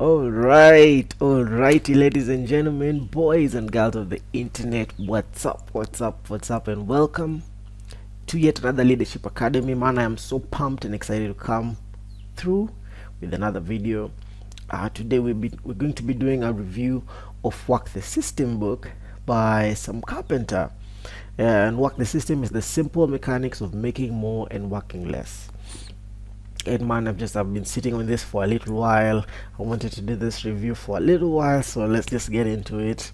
Alrighty, ladies and gentlemen, boys and girls of the internet, what's up, and welcome to yet another Leadership Academy. Man, I am so pumped and excited to come through with another video. Today we're going to be doing a review of Work the System book by some carpenter. And Work the System is the simple mechanics of making more and working less. And man, I've been sitting on this for a little while. I wanted to do this review for a little while, so let's just get into it,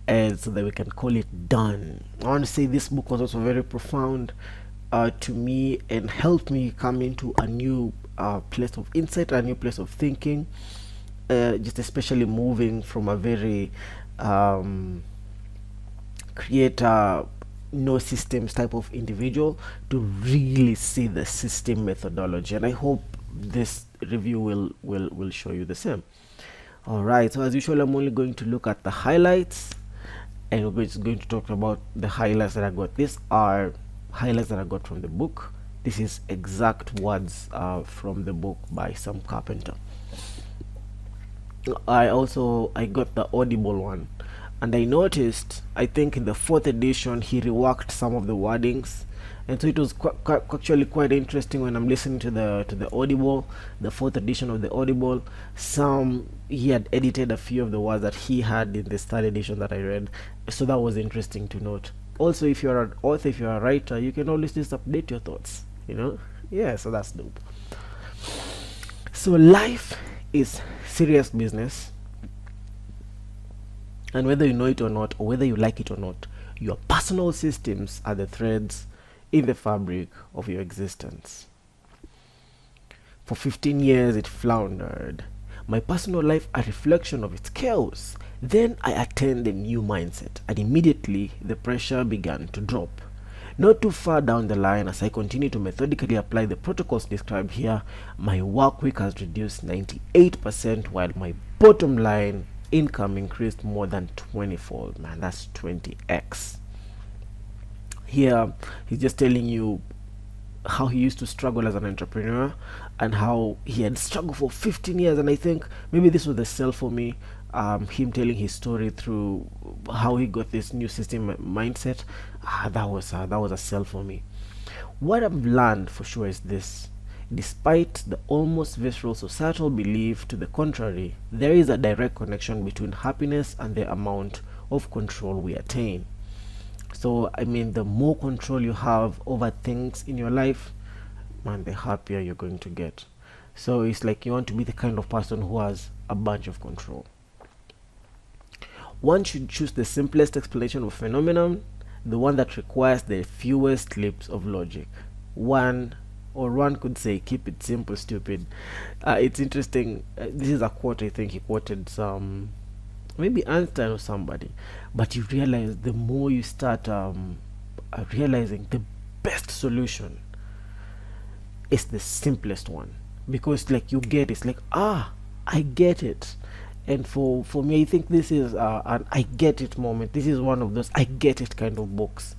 and so that we can call it done. I want to say this book was also very profound to me and helped me come into a new place of insight, a new place of thinking, just especially moving from a very creator no systems type of individual to really see the system methodology, and I hope this review will show you the same. All right, so as usual, I'm only going to look at the highlights, and we're just going to talk about the highlights that I got. These are highlights that I got from the book. This is exact words from the book by Sam Carpenter. I got the Audible one, and I noticed, I think in the 4th edition he reworked some of the wordings, and so it was actually quite interesting when I'm listening to the Audible, the 4th edition of the Audible. He had edited a few of the words that he had in the 3rd edition that I read, so that was interesting to note. Also, if you're an author, if you're a writer, you can always just update your thoughts, yeah, so that's dope. So life is serious business, and whether you know it or not, or whether you like it or not, your personal systems are the threads in the fabric of your existence. For 15 years it floundered, my personal life a reflection of its chaos. Then I attained a new mindset, and immediately the pressure began to drop. Not too far down the line, as I continue to methodically apply the protocols described here, my work week has reduced 98%, while my bottom line income increased more than 20-fold. Man, that's 20x. Here he's just telling you how he used to struggle as an entrepreneur and how he had struggled for 15 years, and I think maybe this was the sell for me, him telling his story through how he got this new system mindset. That was a sell for me. What I've learned for sure is this: despite the almost visceral societal belief to the contrary, there is a direct connection between happiness and the amount of control we attain. So, I mean, the more control you have over things in your life, man, the happier you're going to get. So it's like you want to be the kind of person who has a bunch of control. One should choose the simplest explanation of phenomenon, the one that requires the fewest leaps of logic. One could say, keep it simple, stupid. It's interesting. This is a quote I think he quoted maybe Einstein or somebody. But you realize the more you start realizing the best solution is the simplest one, because like you get it's like, I get it. And for me, I think this is an I get it moment. This is one of those I get it kind of books,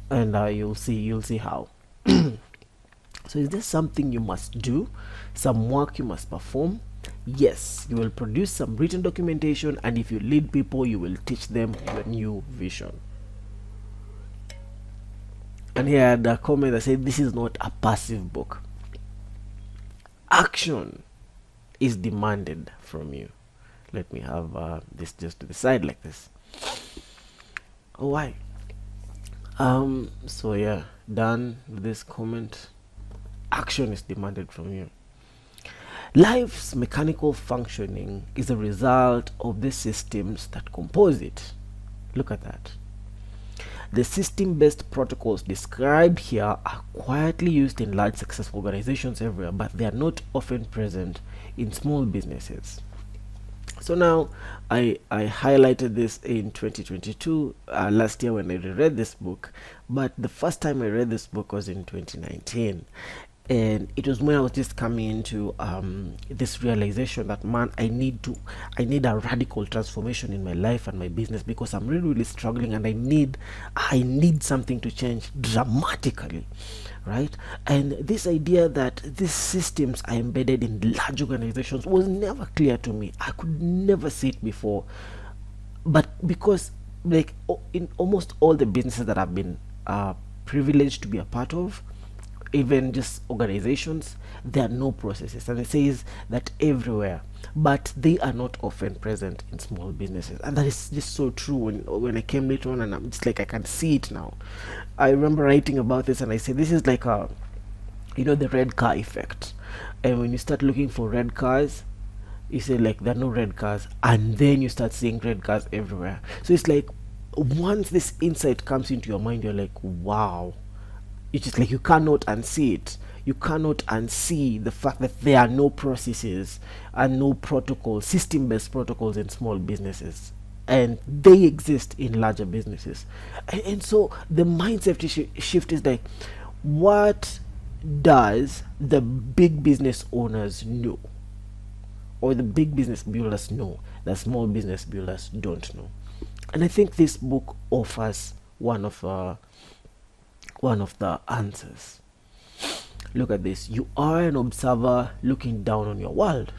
and you'll see how. So is there something you must do, some work you must perform? Yes, you will produce some written documentation, and if you lead people, you will teach them your new vision. And here I had a comment that said, this is not a passive book. Action is demanded from you. Let me have this just to the side like this. Oh, why? So yeah, done with this comment. Action is demanded from you. Life's mechanical functioning is a result of the systems that compose it. Look at that. The system-based protocols described here are quietly used in large successful organizations everywhere, but they are not often present in small businesses. So now I highlighted this in 2022, last year when I reread this book, but the first time I read this book was in 2019. And it was when I was just coming into this realization that, man, I need a radical transformation in my life and my business, because I'm really really struggling, and I need something to change dramatically, right? And this idea that these systems are embedded in large organizations was never clear to me. I could never see it before, but because, like, in almost all the businesses that I've been privileged to be a part of, even just organizations, there are no processes, and it says that everywhere, but they are not often present in small businesses. And that is just so true. When I came later on, and I'm just like, I can see it now. I remember writing about this, and I said, this is like a, the red car effect. And when you start looking for red cars, you say, like, there are no red cars, and then you start seeing red cars everywhere. So it's like, once this insight comes into your mind, you're like, wow. It's just like, you cannot unsee it. You cannot unsee the fact that there are no processes and no protocols, system-based protocols in small businesses, and they exist in larger businesses. And so the mindset shift is like, what does the big business owners know, or the big business builders know, that small business builders don't know? And I think this book offers one of the answers. Look at this. You are an observer looking down on your world,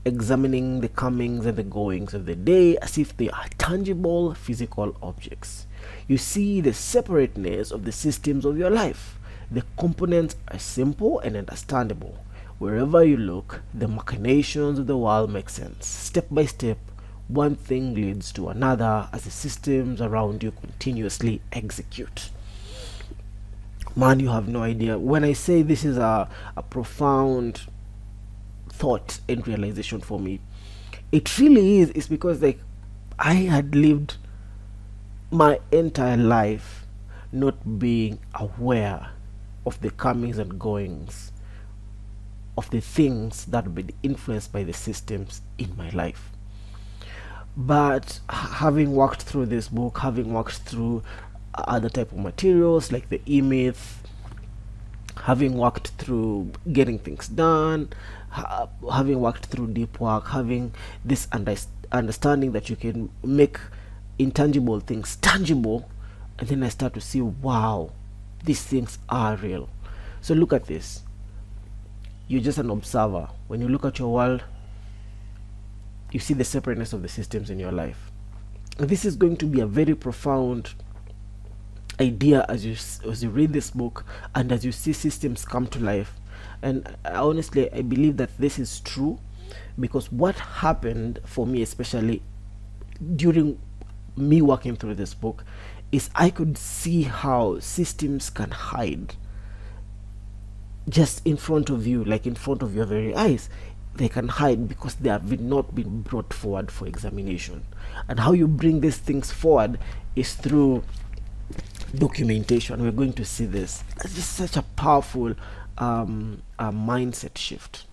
examining the comings and the goings of the day as if they are tangible physical objects. You see the separateness of the systems of your life. The components are simple and understandable. Wherever you look, the machinations of the world make sense. Step by step, one thing leads to another as the systems around you continuously execute. Man, you have no idea. When I say this is a profound thought and realization for me, it really is. It's because, like, I had lived my entire life not being aware of the comings and goings of the things that have been influenced by the systems in my life. But having worked through this book, having worked through other type of materials like the E-Myth, having worked through getting things done, having worked through deep work, having this understanding that you can make intangible things tangible, and then I start to see, wow, these things are real. So look at this. You're just an observer. When you look at your world, you see the separateness of the systems in your life. And this is going to be a very profound idea as you read this book and as you see systems come to life. And honestly, I believe that this is true, because what happened for me, especially during me working through this book, is I could see how systems can hide just in front of you, like in front of your very eyes. They can hide because they have not been brought forward for examination. And how you bring these things forward is through documentation. We're going to see this. It's just such a powerful mindset shift.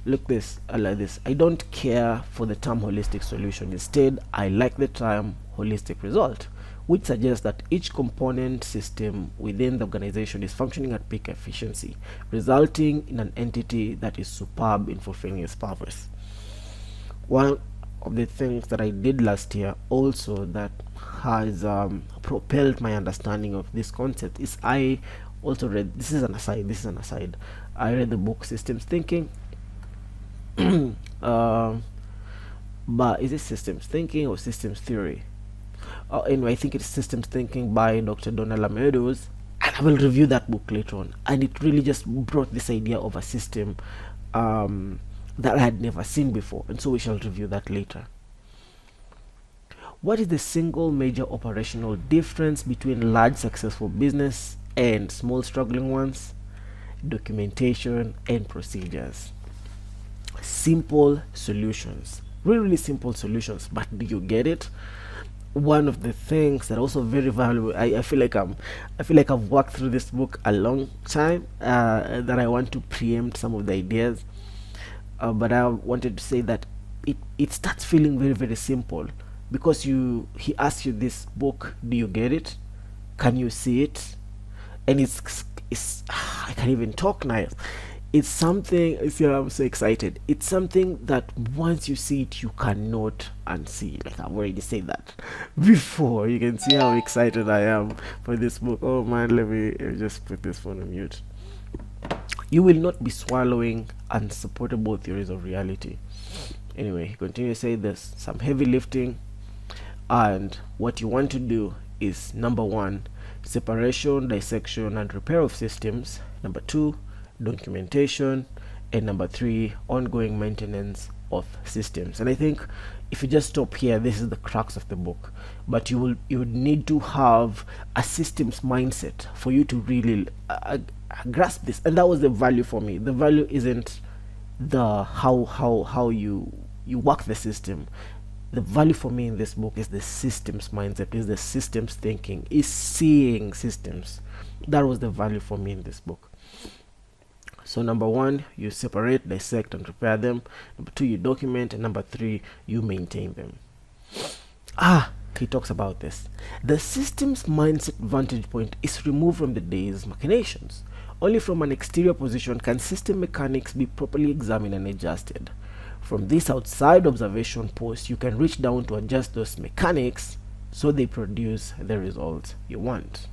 Look this, I like this. I don't care for the term holistic solution. Instead, I like the term holistic result, which suggests that each component system within the organization is functioning at peak efficiency, resulting in an entity that is superb in fulfilling its purpose. One of the things that I did last year also that has propelled my understanding of this concept is I also read, this is an aside, I read the book Systems Thinking. But is it Systems Thinking or Systems Theory? Anyway, I think it's Systems Thinking by Dr. Donald Meadows, and I will review that book later on. And it really just brought this idea of a system that I had never seen before, and so we shall review that later. What is the single major operational difference between large successful business and small struggling ones? Documentation and procedures. Simple solutions, really simple solutions, but do you get it? One of the things that also very valuable, I feel like I've worked through this book a long time, that I want to preempt some of the ideas, but I wanted to say that it starts feeling very very simple, because he asks you this book, do you get it? Can you see it? And is I can't even talk now. It's something, see, I'm so excited. It's something that once you see it, you cannot unsee. Like I've already said that before. You can see how excited I am for this book. Oh man, let me just put this phone on mute. You will not be swallowing unsupportable theories of reality. Anyway, he continues to say there's some heavy lifting, and what you want to do is number one, separation, dissection, and repair of systems. Number two, documentation, and number three, ongoing maintenance of systems. And I think if you just stop here, this is the crux of the book. But you would need to have a systems mindset for you to really grasp this. And that was the value for me. The value isn't the how you work the system. The value for me in this book is the systems mindset, is the systems thinking, is seeing systems. That was the value for me in this book. So number one, you separate, dissect, and repair them. Number two, you document, and number three, you maintain them. He talks about this. The systems mindset vantage point is removed from the day's machinations. Only from an exterior position can system mechanics be properly examined and adjusted. From this outside observation post, you can reach down to adjust those mechanics so they produce the results you want.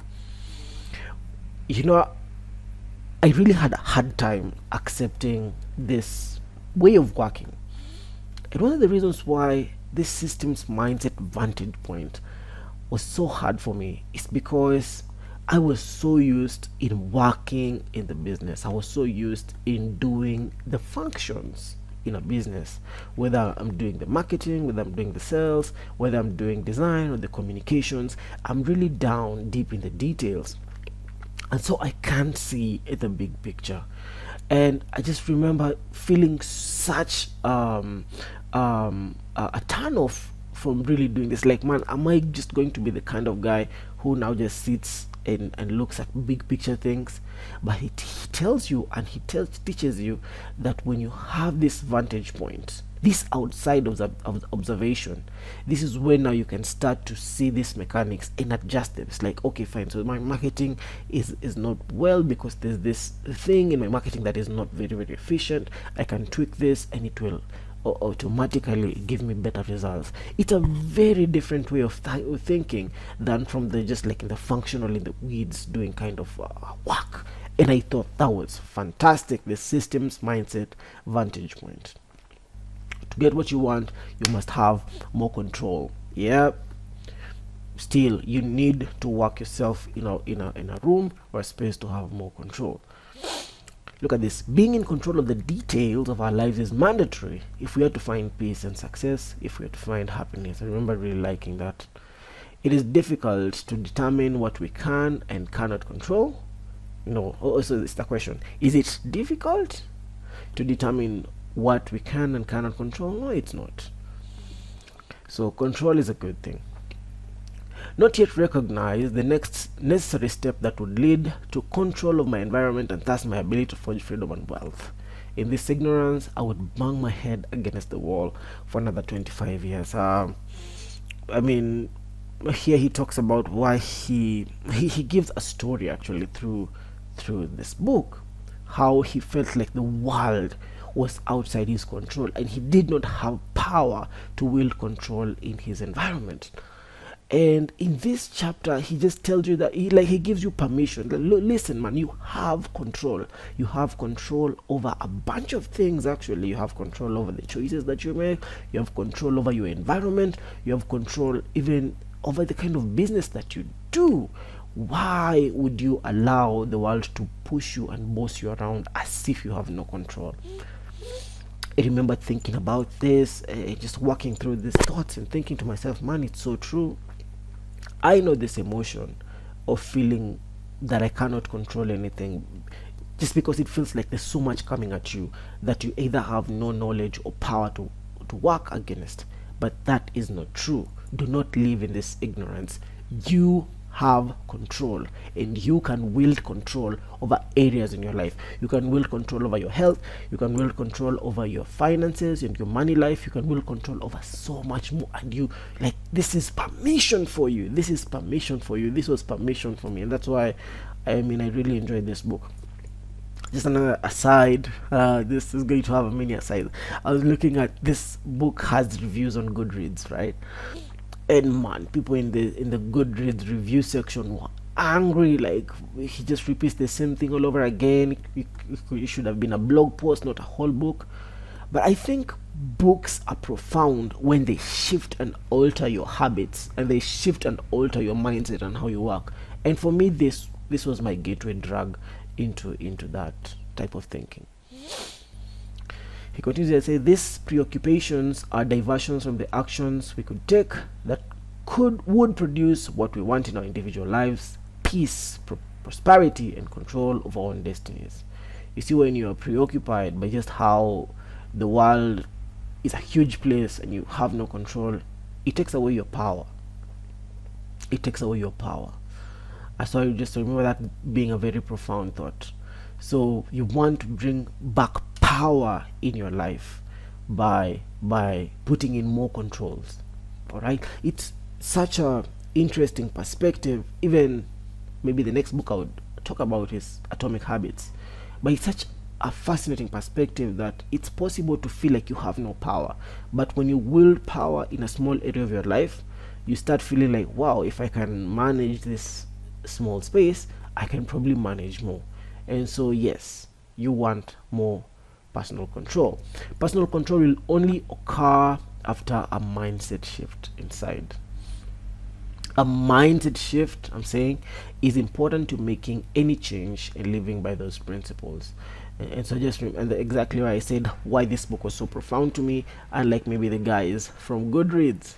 You know, I really had a hard time accepting this way of working. And one of the reasons why this systems mindset vantage point was so hard for me is because I was so used in working in the business. I was so used in doing the functions in a business, whether I'm doing the marketing, whether I'm doing the sales, whether I'm doing design or the communications. I'm really down deep in the details, and so I can't see the big picture. And I just remember feeling such a turn off from really doing this. Like, man, am I just going to be the kind of guy who now just sits and looks at big picture things? But he tells you, and he teaches you that when you have this vantage point, this outside of observation, this is when now you can start to see these mechanics and adjust them. It's like, okay, fine, so my marketing is not well because there's this thing in my marketing that is not very efficient. I can tweak this and it will automatically give me better results. It's a very different way of thinking than from the just like in the functional, in the weeds doing kind of work. And I thought that was fantastic, the systems mindset vantage point. To get what you want, you must have more control. Yeah, still you need to work yourself in a room or a space to have more control. Look at this. Being in control of the details of our lives is mandatory if we are to find peace and success, if we are to find happiness. I remember really liking that. It is difficult to determine what we can and cannot control. No, also it's the question. Is it difficult to determine what we can and cannot control? No, it's not. So control is a good thing. Not yet recognize the next necessary step that would lead to control of my environment and thus my ability to forge freedom and wealth. In this ignorance, I would bang my head against the wall for another 25 years. I mean, here he talks about why he gives a story actually through this book, how he felt like the world was outside his control and he did not have power to wield control in his environment. And in this chapter, he just tells you that he gives you permission. Listen, man, you have control. You have control over a bunch of things. Actually, you have control over the choices that you make. You have control over your environment. You have control even over the kind of business that you do. Why would you allow the world to push you and boss you around as if you have no control? I remember thinking about this, just walking through these thoughts and thinking to myself, man, it's so true. I know this emotion of feeling that I cannot control anything, just because it feels like there's so much coming at you that you either have no knowledge or power to work against. But that is not true. Do not live in this ignorance. You have control, and you can wield control over areas in your life. You can wield control over your health. You can wield control over your finances and your money life. You can wield control over so much more. And you, this is permission for you. This is permission for you. This was permission for me, and that's why I mean, I really enjoyed this book. Just another aside, this is going to have a mini aside. I was looking at this book has reviews on Goodreads, right? And man, people in the Goodreads review section were angry, like he just repeats the same thing all over again. It should have been a blog post, not a whole book. But I think books are profound when they shift and alter your habits, and they shift and alter your mindset and how you work. And for me, this was my gateway drug into that type of thinking. He continues to say, these preoccupations are diversions from the actions we could take that would produce what we want in our individual lives: peace, prosperity, and control of our own destinies. You see, when you are preoccupied by just how the world is a huge place and you have no control, it takes away your power. It takes away your power. I saw you just remember that being a very profound thought. So you want to bring back power in your life by putting in more controls. All right, it's such a interesting perspective. Even maybe the next book I would talk about is Atomic Habits, but it's such a fascinating perspective that it's possible to feel like you have no power, but when you wield power in a small area of your life, you start feeling like, wow, if I can manage this small space, I can probably manage more. And so yes, you want more personal control. Personal control will only occur after a mindset shift inside. A mindset shift, I'm saying, is important to making any change and living by those principles. And so just remember exactly why I said why this book was so profound to me, unlike maybe the guys from Goodreads.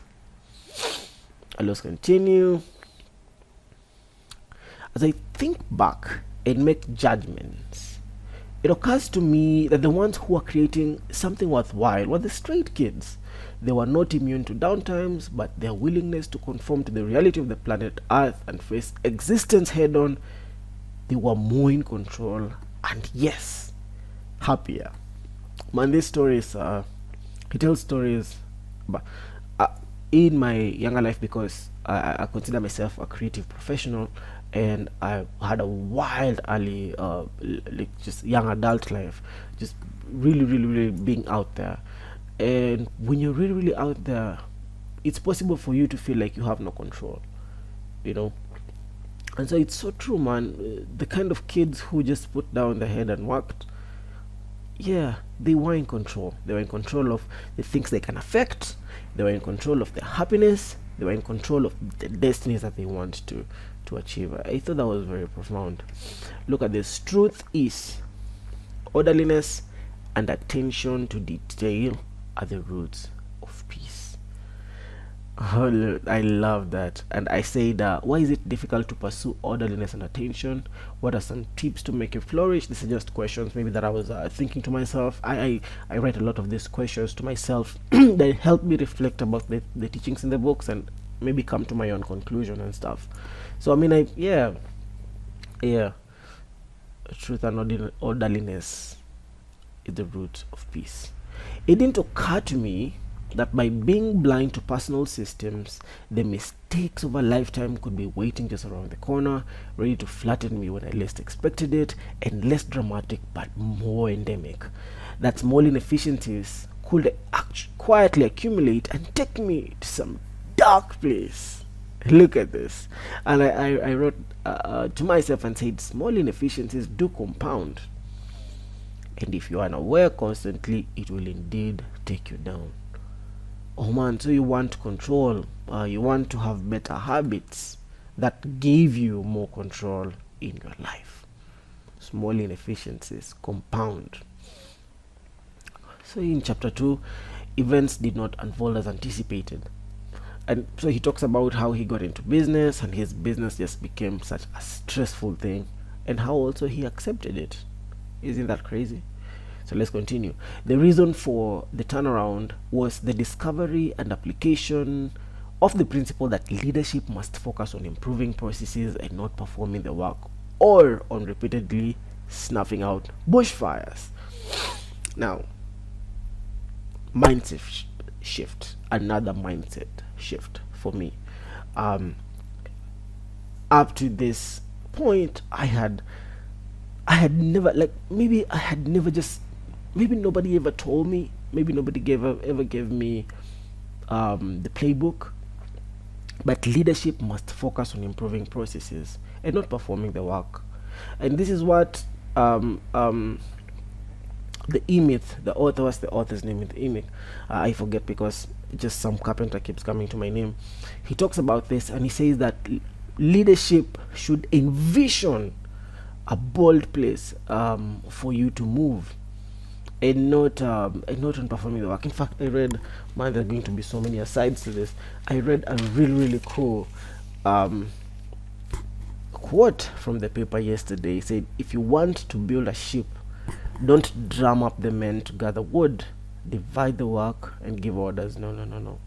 Let's continue. As I think back and make judgments, it occurs to me that the ones who are creating something worthwhile were the straight kids. They were not immune to downtimes, but their willingness to conform to the reality of the planet Earth and face existence head on, they were more in control and, yes, happier. Man, this story is, he tells stories but, in my younger life, because I consider myself a creative professional, and I had a wild early like just young adult life, just really being out there. And when you're really out there, it's possible for you to feel like you have no control, you know. And so it's so true, man. The kind of kids who just put down their head and worked, yeah, they were in control. They were in control of the things they can affect. They were in control of their happiness. They were in control of the destinies that they want to achieve. I thought that was very profound. Look at this. Truth is, orderliness and attention to detail are the roots of peace. Oh, I love that. And I said, why is it difficult to pursue orderliness and attention? What are some tips to make it flourish? These are just questions maybe that I was thinking to myself. I write a lot of these questions to myself that help me reflect about the teachings in the books and maybe come to my own conclusion and stuff. So I mean, yeah, truth and orderliness is the root of peace. It didn't occur to me that by being blind to personal systems, the mistakes of a lifetime could be waiting just around the corner, ready to flatten me when I least expected it, and less dramatic but more endemic. That small inefficiencies could quietly accumulate and take me to some dark place. Look at this. And I wrote to myself and said, small inefficiencies do compound, and if you are unaware constantly, it will indeed take you down. Oh man, so you want control, you want to have better habits that give you more control in your life. Small inefficiencies compound. So in chapter 2, events did not unfold as anticipated. And so he talks about how he got into business and his business just became such a stressful thing, and how also he accepted it. Isn't that crazy? So let's continue. The reason for the turnaround was the discovery and application of the principle that leadership must focus on improving processes and not performing the work, or on repeatedly snuffing out bushfires. Now, mindset shift, another mindset shift for me. Up to this point, I had never, like, maybe I had never just, maybe nobody ever told me, maybe nobody ever gave me the playbook. But leadership must focus on improving processes and not performing the work. And this is what the E-Myth, the author, what's the author's name in the E-Myth? I forget, because just some carpenter keeps coming to my name. He talks about this, and he says that leadership should envision a bold place for you to move, and not on performing the work. In fact, I read, man, there are going to be so many asides to this. I read a really cool quote from the paper yesterday. It said, if you want to build a ship, don't drum up the men to gather wood, divide the work and give orders. No.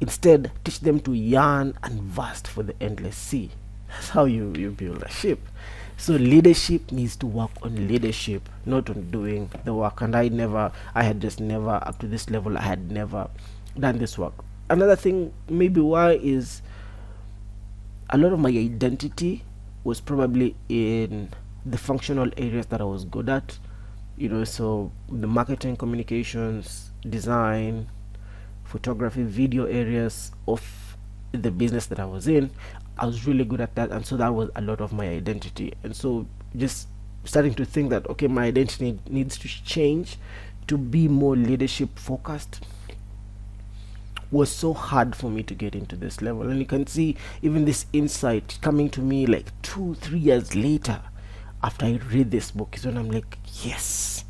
Instead, teach them to yearn and vast for the endless sea. That's how you build a ship. So leadership needs to work on leadership, not on doing the work. And I had just never, up to this level, I had never done this work. Another thing, maybe why, is a lot of my identity was probably in the functional areas that I was good at. So the marketing, communications, design, photography, video areas of the business that I was in, I was really good at that, and so that was a lot of my identity. And so just starting to think that, okay, my identity needs to change to be more leadership focused was so hard for me to get into this level. And you can see even this insight coming to me like 2-3 years later after I read this book, is when I'm like, yes,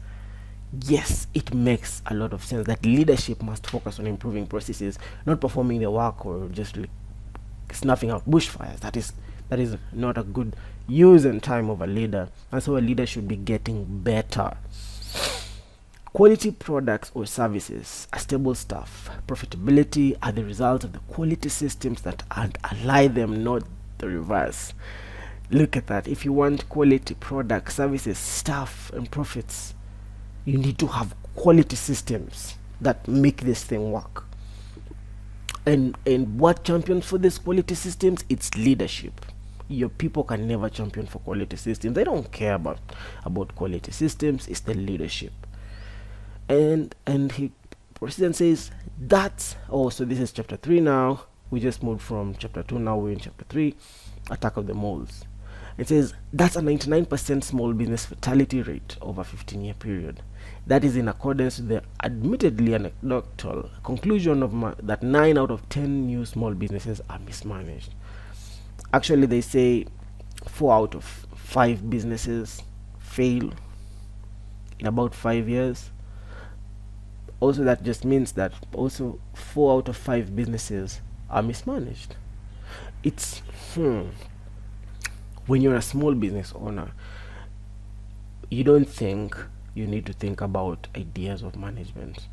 it makes a lot of sense that leadership must focus on improving processes, not performing the work or just like snuffing out bushfires. That is not a good use and time of a leader. And so a leader should be getting better. Quality products or services, a stable staff, profitability are the result of the quality systems that underlie them, not the reverse. Look at that. If you want quality products, services, staff, and profits, you need to have quality systems that make this thing work. And what champions for these quality systems? It's leadership. Your people can never champion for quality systems. They don't care about quality systems. It's the leadership. And he proceeds and says that's so this is chapter 3 now. We just moved from chapter 2, now we're in chapter 3, attack of the moles. It says that's a 99% small business fatality rate over a 15-year period. That is in accordance with the admittedly anecdotal conclusion of that 9 out of 10 new small businesses are mismanaged. Actually, they say 4 out of 5 businesses fail in about 5 years. Also, that just means that also 4 out of 5 businesses are mismanaged. It's when you're a small business owner, you don't think you need to think about ideas of management.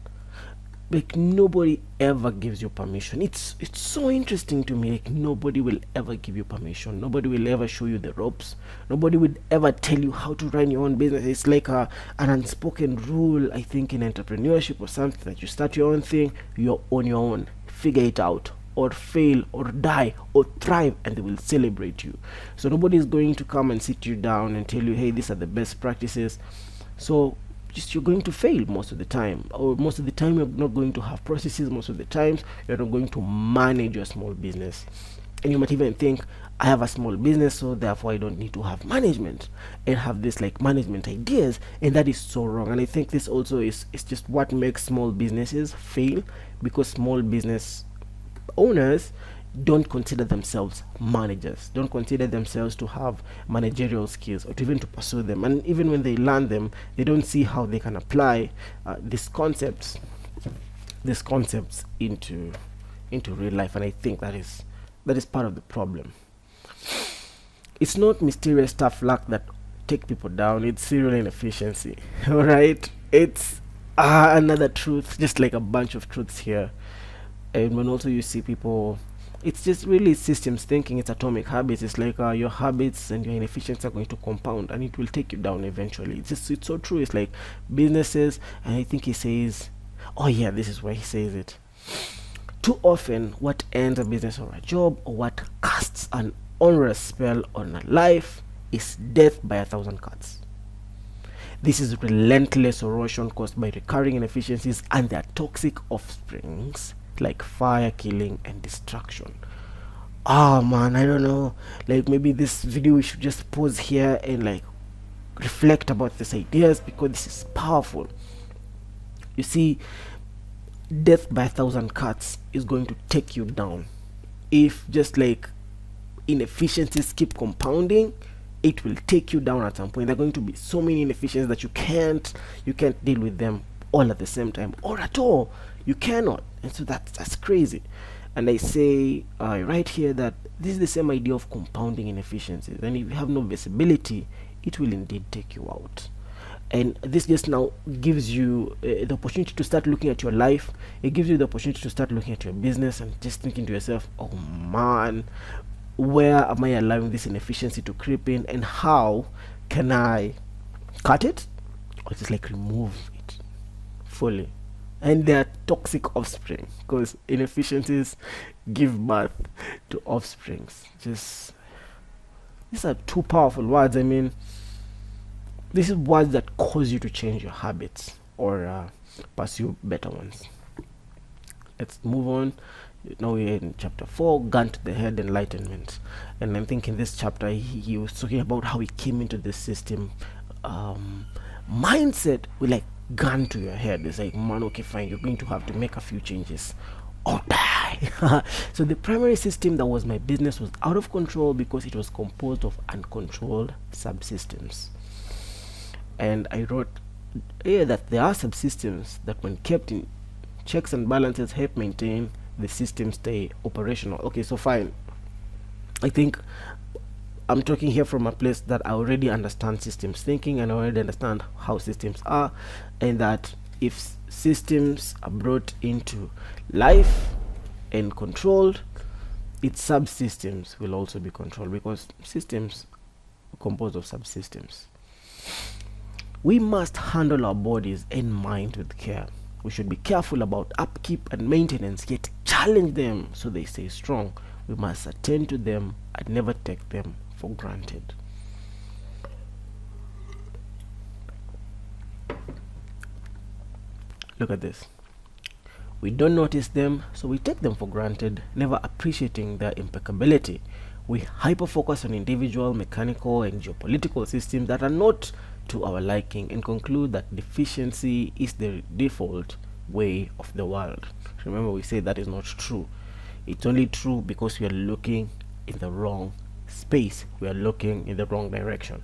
Like, nobody ever gives you permission. It's so interesting to me. Like, nobody will ever give you permission. Nobody will ever show you the ropes. Nobody will ever tell you how to run your own business. It's like an unspoken rule, I think, in entrepreneurship or something, that you start your own thing, you're on your own. Figure it out, or fail, or die, or thrive, and they will celebrate you. So nobody is going to come and sit you down and tell you, hey, these are the best practices. So just you're going to fail most of the time, or most of the time you're not going to have processes. Most of the times you're not going to manage your small business. And you might even think, I have a small business, so therefore I don't need to have management and have this like management ideas, and that is so wrong. And I think this also is just what makes small businesses fail, because small business owners don't consider themselves managers, don't consider themselves to have managerial skills or to even to pursue them. And even when they learn them, they don't see how they can apply these concepts into real life. And I think that is part of the problem. It's not mysterious tough luck that take people down, it's serial inefficiency. All right, it's another truth, just like a bunch of truths here. And when also you see people, it's just really systems thinking, it's atomic habits. It's like your habits and your inefficiency are going to compound, and it will take you down eventually. It's so true. It's like businesses, and I think he says, oh yeah, this is where he says it. Too often, what ends a business or a job, or what casts an onerous spell on a life is death by 1,000 cuts. This is relentless erosion caused by recurring inefficiencies and their toxic offsprings like fire, killing, and destruction. Ah man, I don't know. Like maybe this video we should just pause here and like reflect about these ideas, because this is powerful. You see, death by 1,000 cuts is going to take you down. If just like inefficiencies keep compounding, it will take you down at some point. There are going to be so many inefficiencies that you can't deal with them all at the same time, or at all. You cannot. And so that's crazy. And I say right here that this is the same idea of compounding inefficiencies, and if you have no visibility, it will indeed take you out. And this just now gives you the opportunity to start looking at your life. It gives you the opportunity to start looking at your business and just thinking to yourself, oh man, where am I allowing this inefficiency to creep in, and how can I cut it or just like remove it fully? And their toxic offspring, because inefficiencies give birth to offsprings. Just, these are two powerful words. I mean, this is words that cause you to change your habits or pursue better ones. Let's move on. Now we're in chapter 4, gun to the head, enlightenment. And I think in this chapter he was talking about how he came into this system mindset with like gun to your head. It's like, man, okay, fine, you're going to have to make a few changes or die. So the primary system that was my business was out of control because it was composed of uncontrolled subsystems. And I wrote here that there are subsystems that when kept in checks and balances help maintain the system stay operational. Okay, so fine, I think I'm talking here from a place that I already understand systems thinking, and I already understand how systems are, and that if systems are brought into life and controlled, its subsystems will also be controlled, because systems are composed of subsystems. We must handle our bodies and mind with care. We should be careful about upkeep and maintenance, yet challenge them so they stay strong. We must attend to them and never take them for granted. Look at this. We don't notice them, so we take them for granted, never appreciating their impeccability. We hyper-focus on individual, mechanical, and geopolitical systems that are not to our liking, and conclude that deficiency is the default way of the world. Remember, we say that is not true. It's only true because we are looking in the wrong space. We are looking in the wrong direction.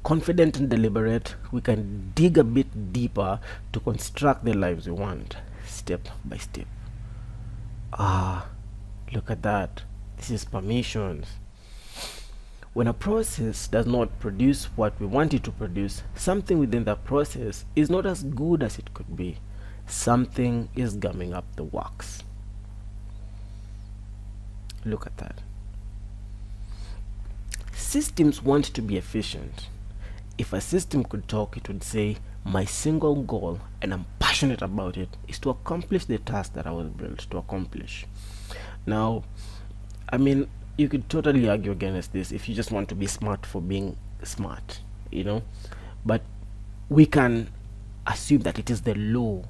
Confident and deliberate, we can dig a bit deeper to construct the lives we want, step by step. Look at that. This is permissions. When a process does not produce what we want it to produce, something within that process is not as good as it could be. Something is gumming up the works. Look at that. Systems want to be efficient. If a system could talk, it would say, my single goal, and I'm passionate about it, is to accomplish the task that I was built to accomplish. Now, I mean, you could totally argue against this if you just want to be smart for being smart, you know, but we can assume that it is the law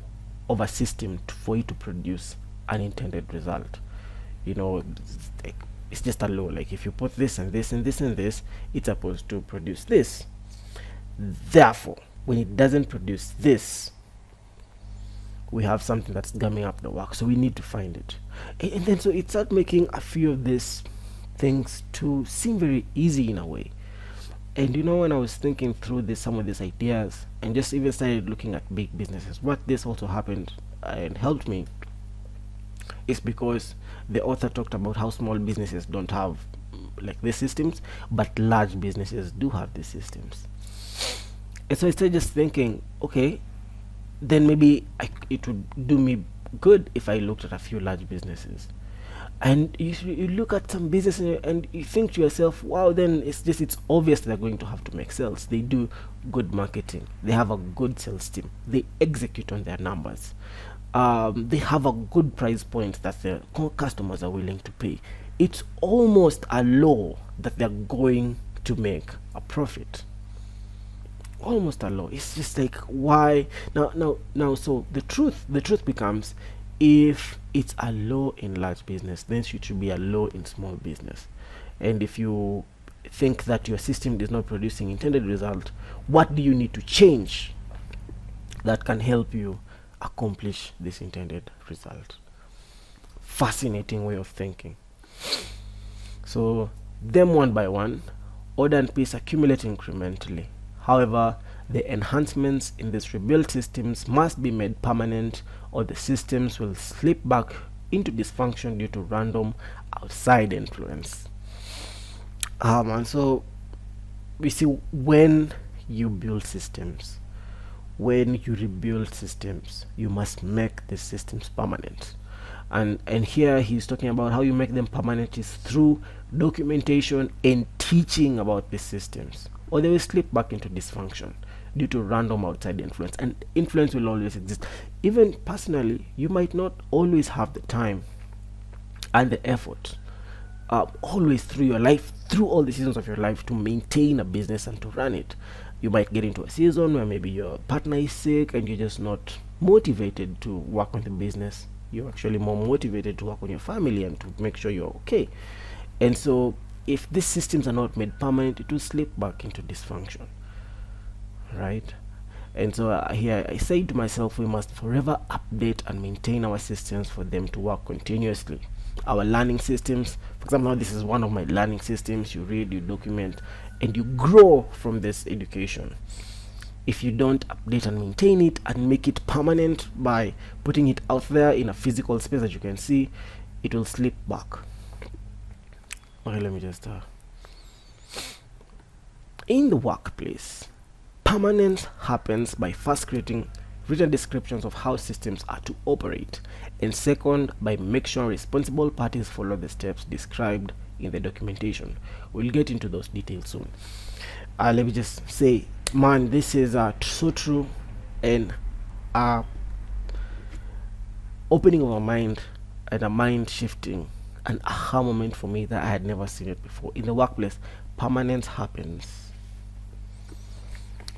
of a system for it to produce an intended result. You know, it's just a law. Like if you put this and this and this and this, it's supposed to produce this. Therefore, when it doesn't produce this, we have something that's gumming up the work, so we need to find it. And then so it started making a few of these things to seem very easy in a way. And you know, when I was thinking through this, some of these ideas, and just even started looking at big businesses, what this also happened and helped me is because the author talked about how small businesses don't have like these systems, but large businesses do have these systems. And so I started just thinking, okay, then maybe it would do me good if I looked at a few large businesses. And you look at some business and you think to yourself, wow, then it's obvious they're going to have to make sales. They do good marketing. They have a good sales team. They execute on their numbers. They have a good price point that the customers are willing to pay. it's almost a law that they're going to make a profit. Almost a law. It's just like, why now? So the truth becomes, if it's a law in large business, then it should be a law in small business. And if you think that your system is not producing intended result, what do you need to change that can help you accomplish this intended result? Fascinating way of thinking. So them one by one, order and peace accumulate incrementally. However, the enhancements in these rebuilt systems must be made permanent, or the systems will slip back into dysfunction due to random outside influence. And so we see, when you build systems, when you rebuild systems, you must make the systems permanent. And here he's talking about how you make them permanent is through documentation and teaching about these systems, or they will slip back into dysfunction due to random outside influence. And influence will always exist. Even personally, you might not always have the time and the effort, always through your life, through all the seasons of your life, to maintain a business and to run it. You might get into a season where maybe your partner is sick and you're just not motivated to work on the business. You're actually more motivated to work on your family and to make sure you're okay. And so if these systems are not made permanent, it will slip back into dysfunction, right? And so here I say to myself, we must forever update and maintain our systems for them to work continuously. Our learning systems, for example, now this is one of my learning systems. You read, you document, and you grow from this education. If you don't update and maintain it and make it permanent by putting it out there in a physical space that you can see, it will slip back. Okay, let me just in the workplace, permanence happens by first creating written descriptions of how systems are to operate, and second, by making sure responsible parties follow the steps described in the documentation. We'll get into those details soon. Let me just say, man, this is so true, and opening of a mind and a mind shifting, an aha moment for me that I had never seen it before. In the workplace, permanence happens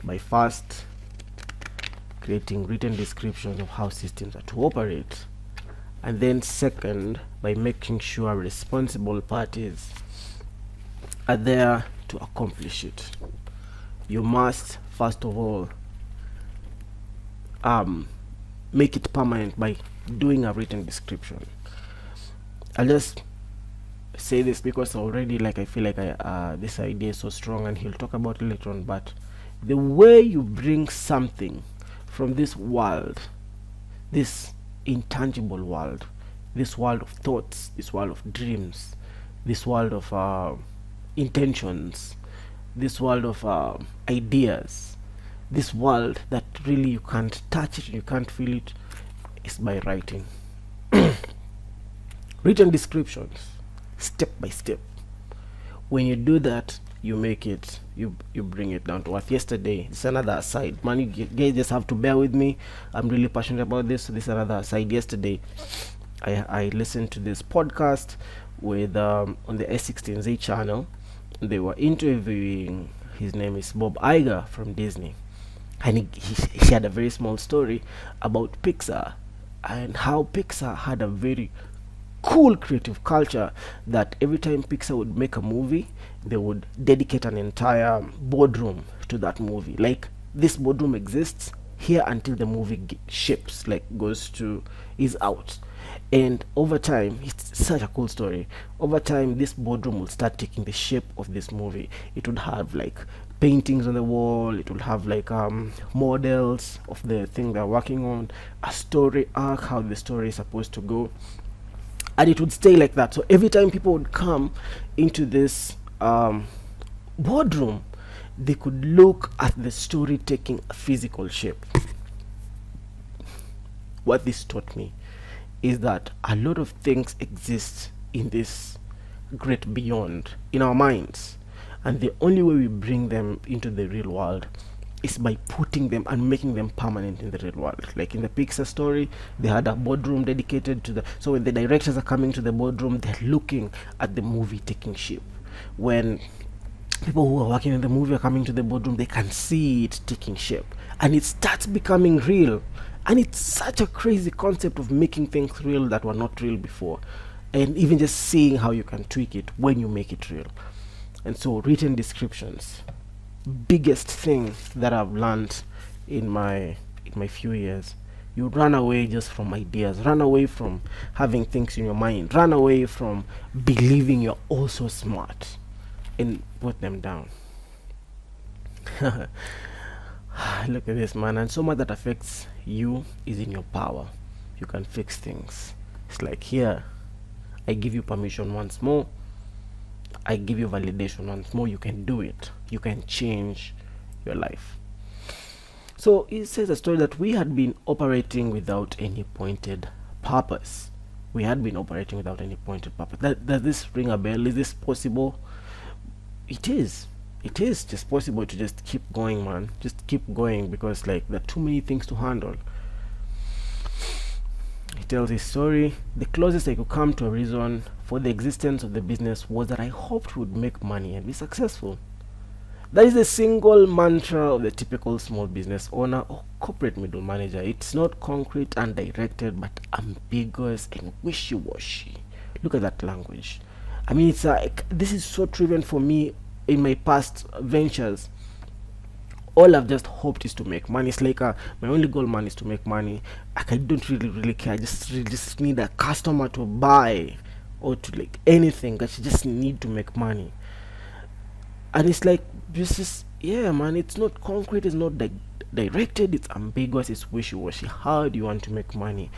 by first creating written descriptions of how systems are to operate, and then second, by making sure responsible parties are there to accomplish it. You must first of all make it permanent by doing a written description. I'll just say this because already, like, I feel like this idea is so strong, and he'll talk about it later on. But the way you bring something from this world, this intangible world, this world of thoughts, this world of dreams, this world of intentions, this world of ideas, this world that really you can't touch it, you can't feel it, is by writing. Written descriptions, step by step. When you do that, you make it, you bring it down to earth. Yesterday, it's another aside, man, you guys just have to bear with me. I'm really passionate about this, so this is another aside. Yesterday I listened to this podcast with on the S16Z channel. They were interviewing, his name is Bob Iger from Disney, and he had a very small story about Pixar, and how Pixar had a very cool creative culture that every time Pixar would make a movie, they would dedicate an entire boardroom to that movie. Like, this boardroom exists here until the movie ships, like is out. And over time, it's such a cool story. Over time, this boardroom will start taking the shape of this movie. It would have like paintings on the wall, it would have like models of the thing they're working on, a story arc, how the story is supposed to go, and it would stay like that. So every time people would come into this boardroom, they could look at the story taking a physical shape. What this taught me is that a lot of things exist in this great beyond in our minds, and the only way we bring them into the real world is by putting them and making them permanent in the real world. Like in the Pixar story, they had a boardroom dedicated to the, so when the directors are coming to the boardroom, they're looking at the movie taking shape. When people who are working in the movie are coming to the boardroom, they can see it taking shape and it starts becoming real. And it's such a crazy concept of making things real that were not real before, and even just seeing how you can tweak it when you make it real. And so written descriptions, biggest thing that I've learned in my few years. You run away just from ideas, run away from having things in your mind, run away from believing you're also smart, and put them down. Look at this, man. And so much that affects you is in your power. You can fix things. It's like, here, I give you permission once more, I give you validation once more. You can do it. You can change your life. So it says a story that we had been operating without any pointed purpose. We had been operating without any pointed purpose. Does this ring a bell? Is this possible? It is. It is just possible to just keep going, man. Just keep going, because like there are too many things to handle. He tells his story. The closest I could come to a reason for the existence of the business was that I hoped would make money and be successful. That is the single mantra of the typical small business owner or corporate middle manager. It's not concrete and directed, but ambiguous and wishy-washy. Look at that language. I mean, it's like, this is so driven for me in my past ventures. All I've just hoped is to make money. It's like my only goal, man, is to make money. I don't really care. I just need a customer to buy, or to like anything. I just need to make money. And it's like, this is, yeah, man, it's not concrete, it's not directed, it's ambiguous, it's wishy-washy. How do you want to make money?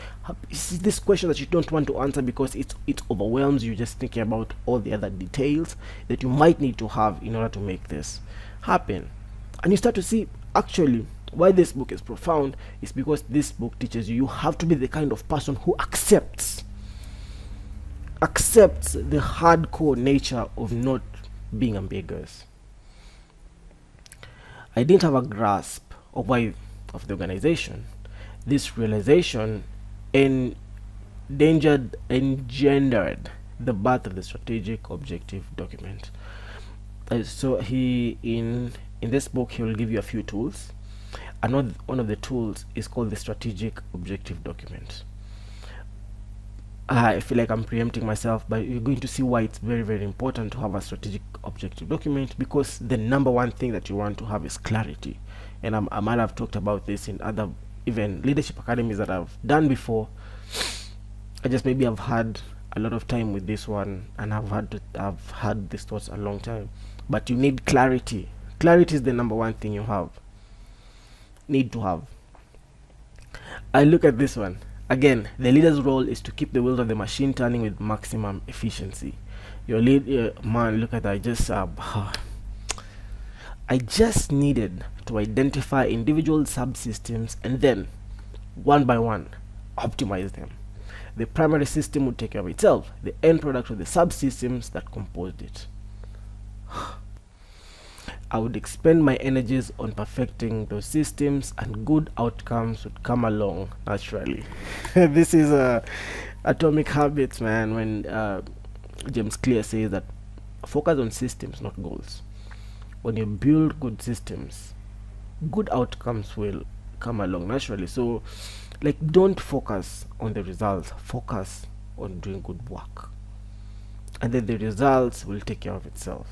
Is this question that you don't want to answer because it overwhelms you, just thinking about all the other details that you might need to have in order to make this happen. And you start to see, actually, why this book is profound is because this book teaches you have to be the kind of person who accepts the hardcore nature of not being ambiguous. I didn't have a grasp of why of the organization. This realization engendered the birth of the strategic objective document. So he in this book he will give you a few tools, and one of the tools is called the strategic objective document. I feel like I'm preempting myself, but you're going to see why it's very, very important to have a strategic objective document, because the number one thing that you want to have is clarity. And I might have talked about this in other even leadership academies that I've done before. I just maybe I've had a lot of time with this one, and I've had these thoughts a long time. But you need clarity. Clarity is the number one thing you need to have. I look at this one. Again, the leader's role is to keep the wheels of the machine turning with maximum efficiency. Your man, look at that. I just needed to identify individual subsystems and then, one by one, optimize them. The primary system would take care of itself. The end product of the subsystems that composed it. I would expend my energies on perfecting those systems, and good outcomes would come along naturally. This is Atomic Habits, man, when James Clear says that focus on systems, not goals. When you build good systems, good outcomes will come along naturally. So, like, don't focus on the results, focus on doing good work, and then the results will take care of itself.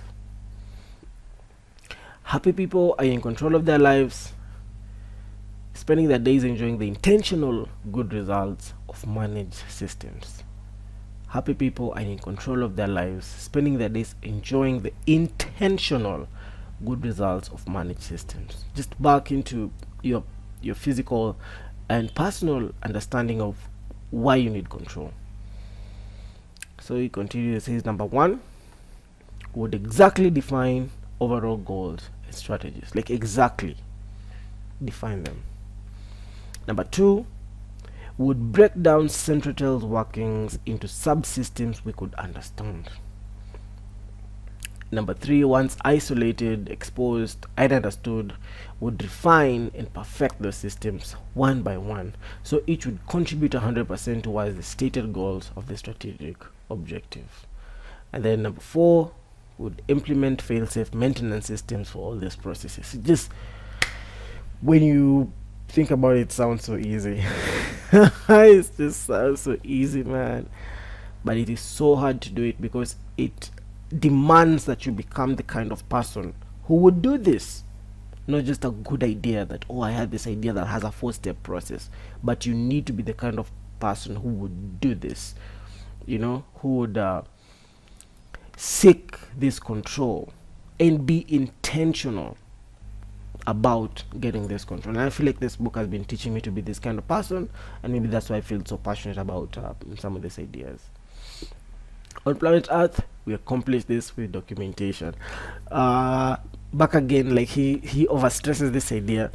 Happy people are in control of their lives, spending their days enjoying the intentional good results of managed systems. Happy people are in control of their lives, spending their days enjoying the intentional good results of managed systems. Just back into your physical and personal understanding of why you need control. So he continues, says, number one, would exactly define overall goals and strategies, like exactly define them. Number two, would break down Centratel's workings into subsystems we could understand. Number 3, once isolated, exposed, and understood, would refine and perfect those systems one by one, so each would contribute 100% towards the stated goals of the strategic objective. And then number 4, would implement fail-safe maintenance systems for all these processes. Just when you think about it, it sounds so easy. It just sounds so easy, man. But it is so hard to do it because it demands that you become the kind of person who would do this. Not just a good idea that, oh, I had this idea that has a 4-step process, but you need to be the kind of person who would do this, who would seek this control and be intentional about getting this control. And I feel like this book has been teaching me to be this kind of person, and maybe that's why I feel so passionate about some of these ideas. On planet Earth, we accomplish this with documentation. Back again, like he overstresses this idea.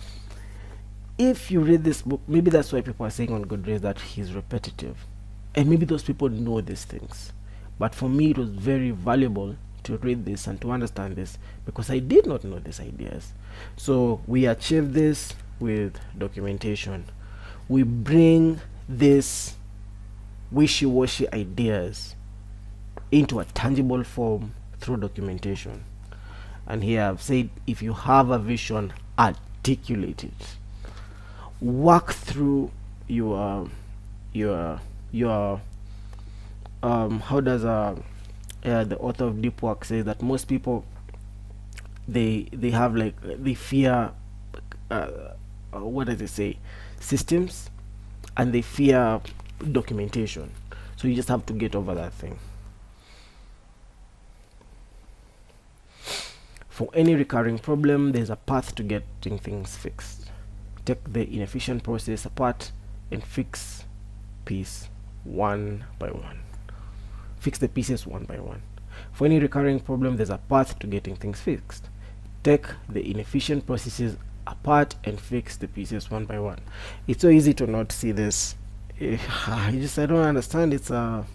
If you read this book, maybe that's why people are saying on Good Days that he's repetitive, and maybe those people know these things. But for me, it was very valuable to read this and to understand this, because I did not know these ideas. So we achieve this with documentation. We bring these wishy-washy ideas into a tangible form through documentation. And here I've said, if you have a vision, articulate it. Work through your how does the author of Deep Work say that most people they have they fear what does it say, systems, and they fear documentation. So you just have to get over that thing. For any recurring problem, there's a path to getting things fixed. Take the inefficient process apart and fix piece one by one. Fix the pieces one by one. For any recurring problem, there's a path to getting things fixed. Take the inefficient processes apart and fix the pieces one by one. It's so easy to not see this. I don't understand. It's so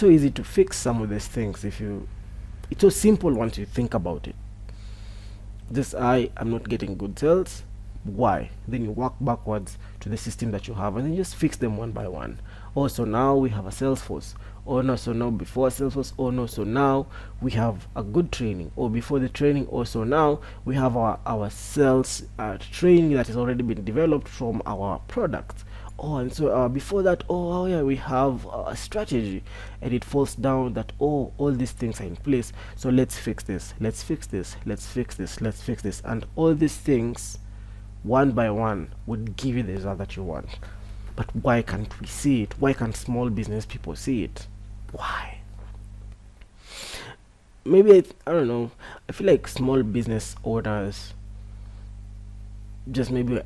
easy to fix some of these things it's so simple once you think about it. I am not getting good sales. Why? Then you work backwards to the system that you have and then just fix them one by one. Oh, so now we have a Salesforce. Oh no, so now before Salesforce. Oh no, so now we have a good training. Or before the training. Oh, so now we have our sales training that has already been developed from our products. Oh, and so before that, oh yeah, we have a strategy, and it falls down that, oh, all these things are in place, so let's fix this, let's fix this, let's fix this, let's fix this, and all these things one by one would give you the result that you want. But why can't we see it? Why can't small business people see it? Why? Maybe I don't know, I feel like small business owners, just maybe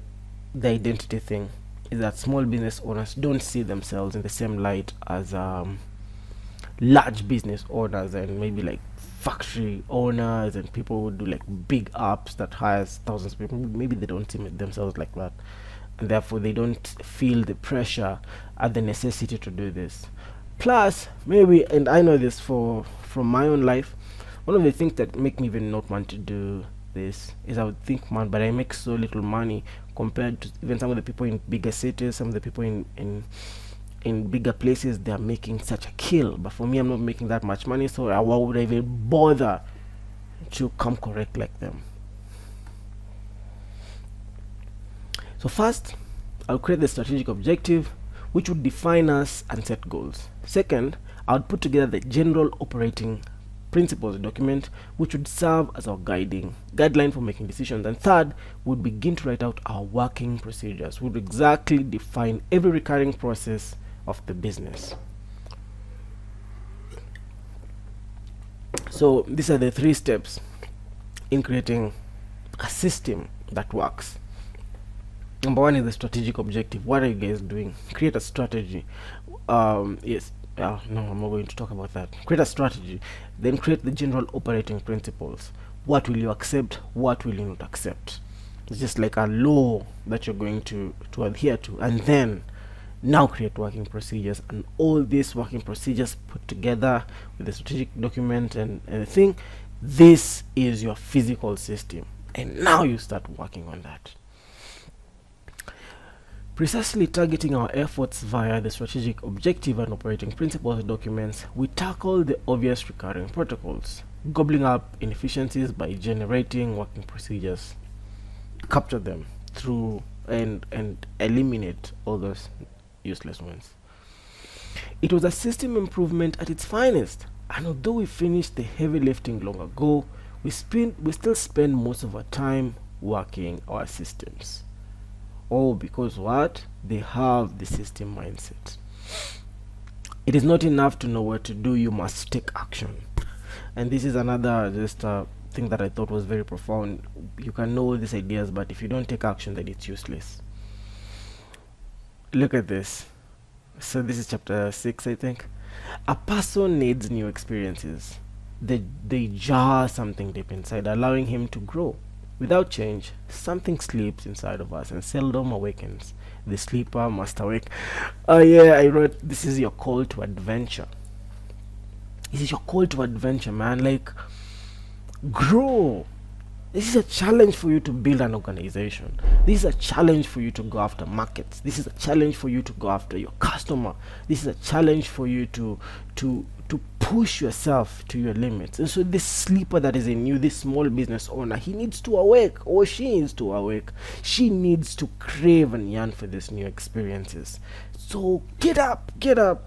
the identity thing is that small business owners don't see themselves in the same light as large business owners and maybe like factory owners and people who do like big apps that hires thousands of people. Maybe they don't see themselves like that, and therefore they don't feel the pressure and the necessity to do this. Plus, maybe, and I know this from my own life, one of the things that make me even not want to do this is I would think, man, but I make so little money compared to even some of the people in bigger cities, some of the people in bigger places. They are making such a kill, but for me, I'm not making that much money, so why would I even bother to come correct like them? So first, I'll create the strategic objective, which would define us and set goals. Second, I would put together the general operating principles document, which would serve as our guideline for making decisions. And third, would begin to write out our working procedures, would exactly define every recurring process of the business. So these are the 3 steps in creating a system that works. Number 1 is the strategic objective. What are you guys doing? Create a strategy. Yes. No, I'm not going to talk about that. Create a strategy, then create the general operating principles. What will you accept? What will you not accept? It's just like a law that you're going to adhere to, and then Now create working procedures, and all these working procedures put together with the strategic document and everything, this is your physical system, and now you start working on that. Precisely targeting our efforts via the strategic objective and operating principles documents, we tackle the obvious recurring protocols, gobbling up inefficiencies by generating working procedures, capture them through and eliminate all those useless ones. It was a system improvement at its finest, and although we finished the heavy lifting long ago, we still spend most of our time working our systems. All because what? They have the system mindset. It is not enough to know what to do, you must take action. And this is another just thing that I thought was very profound. You can know all these ideas, but if you don't take action, then it's useless. Look at this. So this is chapter 6, I think. A person needs new experiences. They jar something deep inside, allowing him to grow. Without change, something sleeps inside of us and seldom awakens. The sleeper must awake. Oh yeah, I wrote, this is your call to adventure. This is your call to adventure, man. Like, grow. This is a challenge for you to build an organization. This is a challenge for you to go after markets. This is a challenge for you to go after your customer. This is a challenge for you to push yourself to your limits. And so this sleeper that is in you, this small business owner, he needs to awake, or she needs to awake. She needs to crave and yearn for these new experiences. So get up,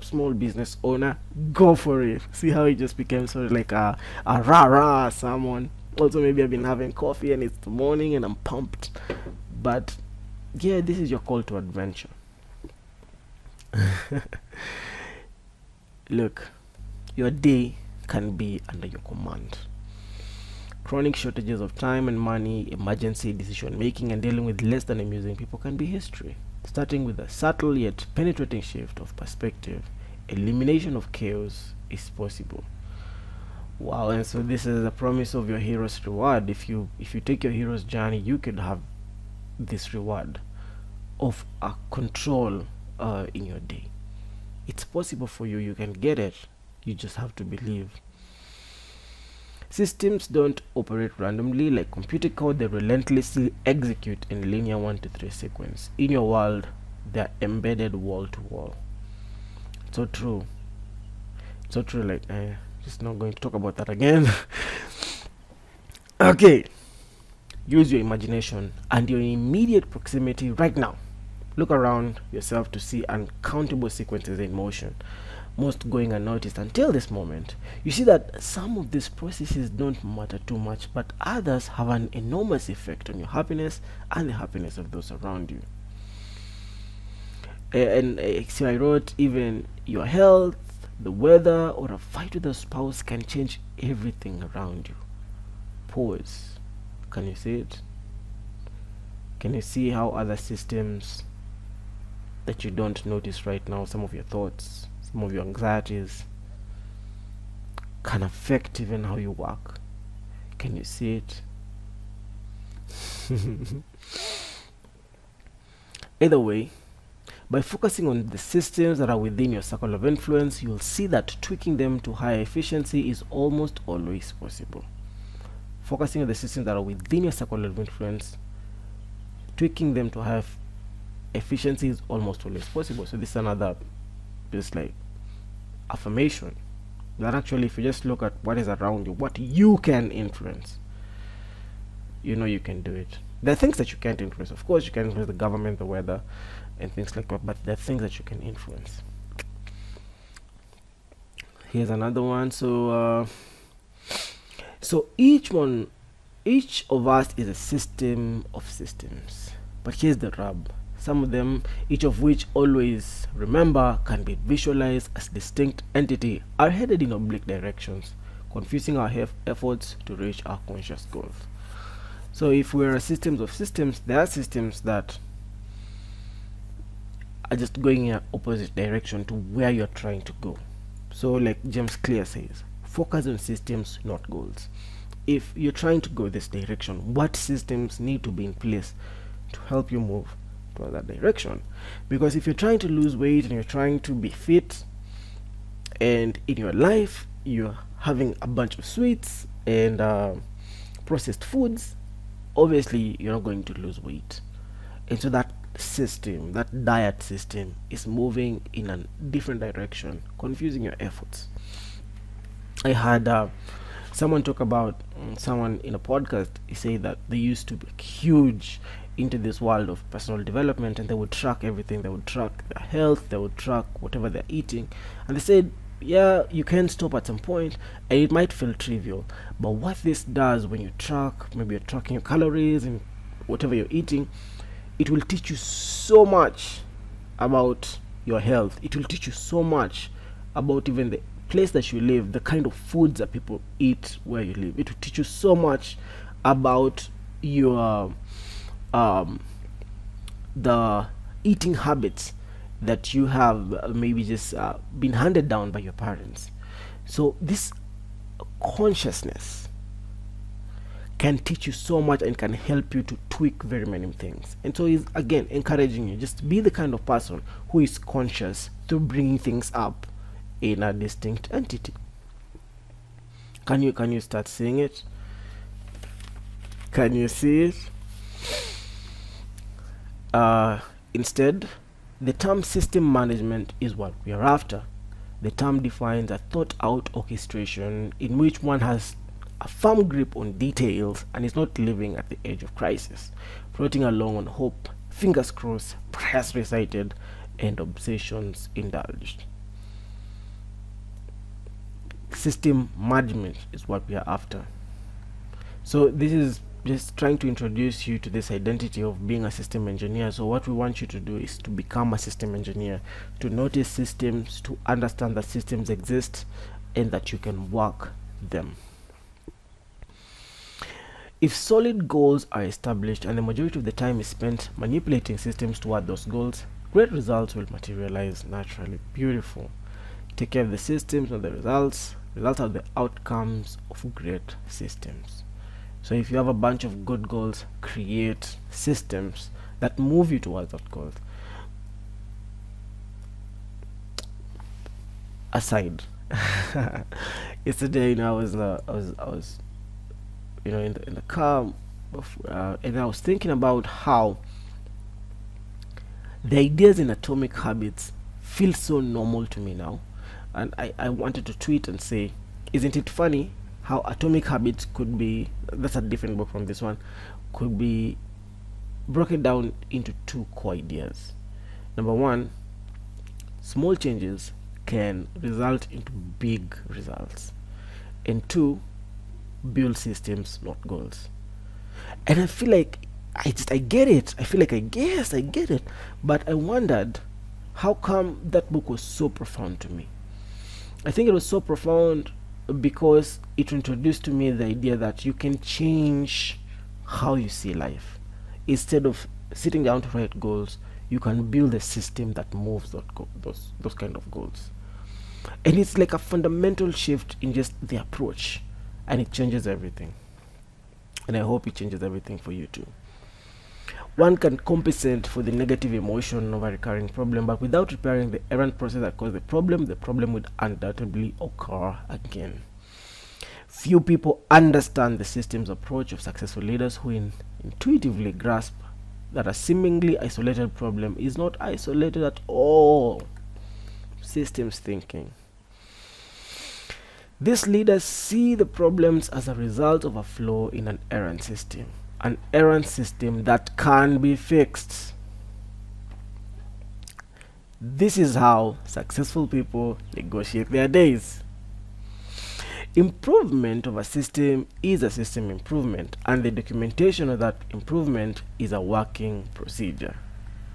small business owner, go for it. See how it just became sort of like a rah-rah someone. Also, maybe I've been having coffee and it's the morning and I'm pumped. But yeah, this is your call to adventure. Look, your day can be under your command. Chronic shortages of time and money, emergency decision making, and dealing with less than amusing people can be history. Starting with a subtle yet penetrating shift of perspective, elimination of chaos is possible. Wow, and so this is a promise of your hero's reward. If you take your hero's journey, you could have this reward of a control in your day. It's possible for you. You can get it. You just have to believe. Systems don't operate randomly like computer code. They relentlessly execute in linear 1 to 3 sequence. In your world, they're embedded wall to wall. So true. So true. Like, just not going to talk about that again. Okay. Use your imagination and your immediate proximity right now. Look around yourself to see uncountable sequences in motion, most going unnoticed until this moment. You see that some of these processes don't matter too much, but others have an enormous effect on your happiness and the happiness of those around you. So I wrote, even your health, the weather, or a fight with a spouse can change everything around you. Pause. Can you see it? Can you see how other systems that you don't notice right now, some of your thoughts, some of your anxieties, can affect even how you work? Can you see it? Either way, by focusing on the systems that are within your circle of influence, you'll see that tweaking them to higher efficiency is almost always possible. Focusing on the systems that are within your circle of influence, tweaking them to higher efficiency is almost always possible. So this is another just like affirmation that actually, if you just look at what is around you, what you can influence, you know you can do it. There are things that you can't influence. Of course, you can influence the government, the weather, and things like that, but there are things that you can influence. Here's another one. So each of us is a system of systems, but here's the rub. Some of them, each of which, always remember, can be visualized as distinct entity, are headed in oblique directions, confusing our efforts to reach our conscious goals. So if we're a systems of systems, there are systems that are just going in an opposite direction to where you're trying to go. So like James Clear says, focus on systems, not goals. If you're trying to go this direction, what systems need to be in place to help you move towards that direction. Because if you're trying to lose weight and you're trying to be fit, and in your life you're having a bunch of sweets and processed foods, obviously you're not going to lose weight. And so that system, that diet system, is moving in a different direction, confusing your efforts. I had someone talk about someone in a podcast. He said that they used to be huge into this world of personal development, and they would track everything. They would track their health, they would track whatever they're eating, and they said, yeah, you can stop at some point and it might feel trivial, but what this does when you track, maybe you're tracking your calories and whatever you're eating, it will teach you so much about your health. It will teach you so much about even the place that you live, the kind of foods that people eat where you live. It will teach you so much about your the eating habits that you have maybe just been handed down by your parents. So this consciousness can teach you so much and can help you to tweak very many things. And so he's again encouraging you, just be the kind of person who is conscious through bringing things up in a distinct entity. Can you start seeing it? Can you see it? Instead, the term system management is what we are after. The term defines a thought out orchestration in which one has a firm grip on details and is not living at the edge of crisis, floating along on hope, fingers crossed, prayers recited, and obsessions indulged. System management is what we are after. So this is just trying to introduce you to this identity of being a system engineer. So what we want you to do is to become a system engineer, to notice systems, to understand that systems exist and that you can work them. If solid goals are established and the majority of the time is spent manipulating systems toward those goals, great results will materialize naturally. Beautiful. Take care of the systems, not the results. Results are the outcomes of great systems. So if you have a bunch of good goals, create systems that move you towards that goal. Aside, yesterday, I was in the car, and I was thinking about how the ideas in Atomic Habits feel so normal to me now, and I wanted to tweet and say, isn't it funny how Atomic Habits could be, that's a different book from this one, could be broken down into two core ideas. Number one, small changes can result into big results, and two, build systems, not goals. And I feel like I get it. I feel like I get it, but I wondered how come that book was so profound to me. I think it was so profound because it introduced to me the idea that you can change how you see life. Instead of sitting down to write goals, you can build a system that moves those kind of goals. And it's like a fundamental shift in just the approach, and it changes everything. And I hope it changes everything for you too. One can compensate for the negative emotion of a recurring problem, but without repairing the errant process that caused the problem would undoubtedly occur again. Few people understand the systems approach of successful leaders who intuitively grasp that a seemingly isolated problem is not isolated at all. Systems thinking. These leaders see the problems as a result of a flaw in an errant system that can be fixed. This is how successful people negotiate their days. Improvement of a system is a system improvement, and the documentation of that improvement is a working procedure.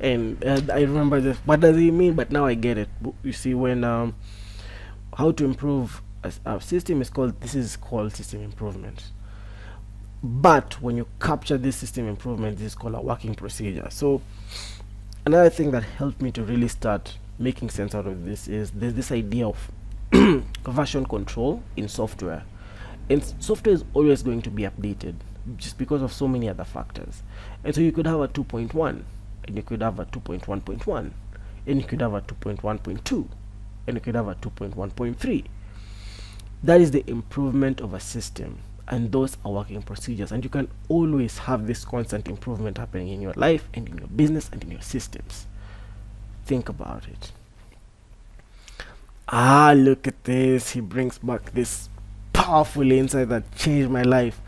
And I remember this, what does it mean? But now I get it. You see, when how to improve a system is called system improvement. But when you capture this system improvement, this is called a working procedure. So another thing that helped me to really start making sense out of this is there's this idea of version control in software, and software is always going to be updated just because of so many other factors. And so you could have a 2.1, and you could have a 2.1.1, and you could have a 2.1.2, and you could have a 2.1.3. That is the improvement of a system, and those are working procedures, and you can always have this constant improvement happening in your life and in your business and in your systems. Think about it. Look at this. He brings back this powerful insight that changed my life.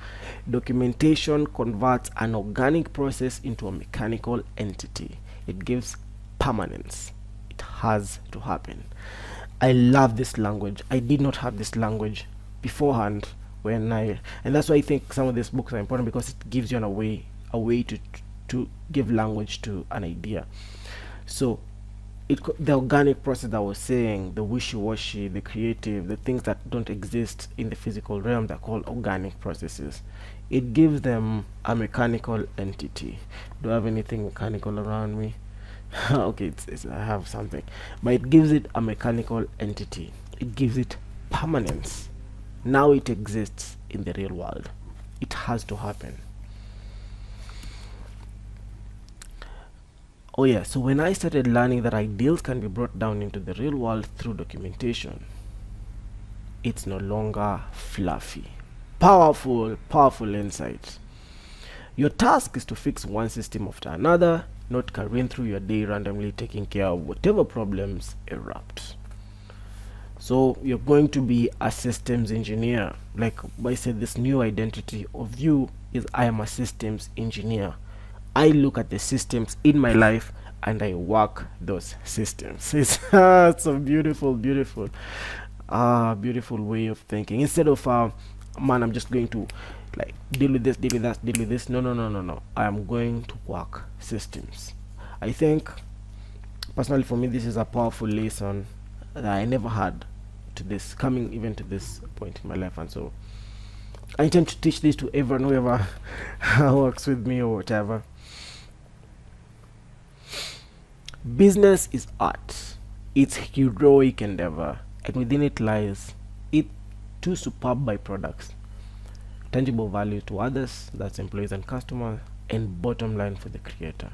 Documentation converts an organic process into a mechanical entity. It gives permanence. It has to happen. I love this language. I did not have this language beforehand and that's why I think some of these books are important, because it gives you a way to give language to an idea. So the organic process that I was saying, the wishy-washy, the creative, the things that don't exist in the physical realm, they're called organic processes. It gives them a mechanical entity. Do I have anything mechanical around me? Okay, I have something, but it gives it a mechanical entity. It gives it permanence. Now it exists in the real world. It has to happen. Oh yeah, so when I started learning that ideals can be brought down into the real world through documentation, it's no longer fluffy. Powerful insights. Your task is to fix one system after another, not carrying through your day randomly taking care of whatever problems erupt. So you're going to be a systems engineer. Like I said, this new identity of you is I am a systems engineer. I look at the systems in my life and I work those systems. It's so beautiful beautiful way of thinking. Instead of man, I'm just going to like deal with this, deal with that, deal with this. No. I am going to work systems. I think personally for me, this is a powerful lesson that I never had to this coming even to this point in my life, and so I intend to teach this to everyone whoever works with me or whatever. Business is art. It's heroic endeavor, and within it lies two superb byproducts: tangible value to others, that's employees and customers, and bottom line for the creator.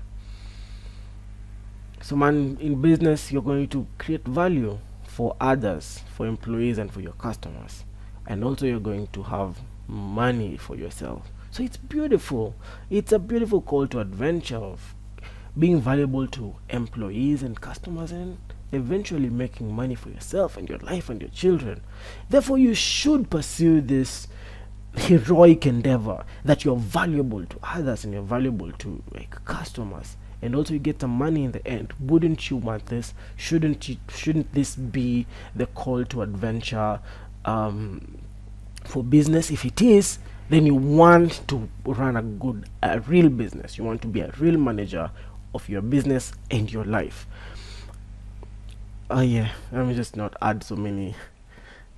So man, in business you're going to create value for others, for employees and for your customers, and also you're going to have money for yourself. So it's beautiful. It's a beautiful call to adventure of being valuable to employees and customers, and eventually making money for yourself and your life and your children. Therefore you should pursue this heroic endeavor, that you're valuable to others and you're valuable to like customers, and also you get some money in the end. Wouldn't you want this? Shouldn't this be the call to adventure for business? If it is, then you want to run a real business. You want to be a real manager of your business and your life. Yeah, let me just not add so many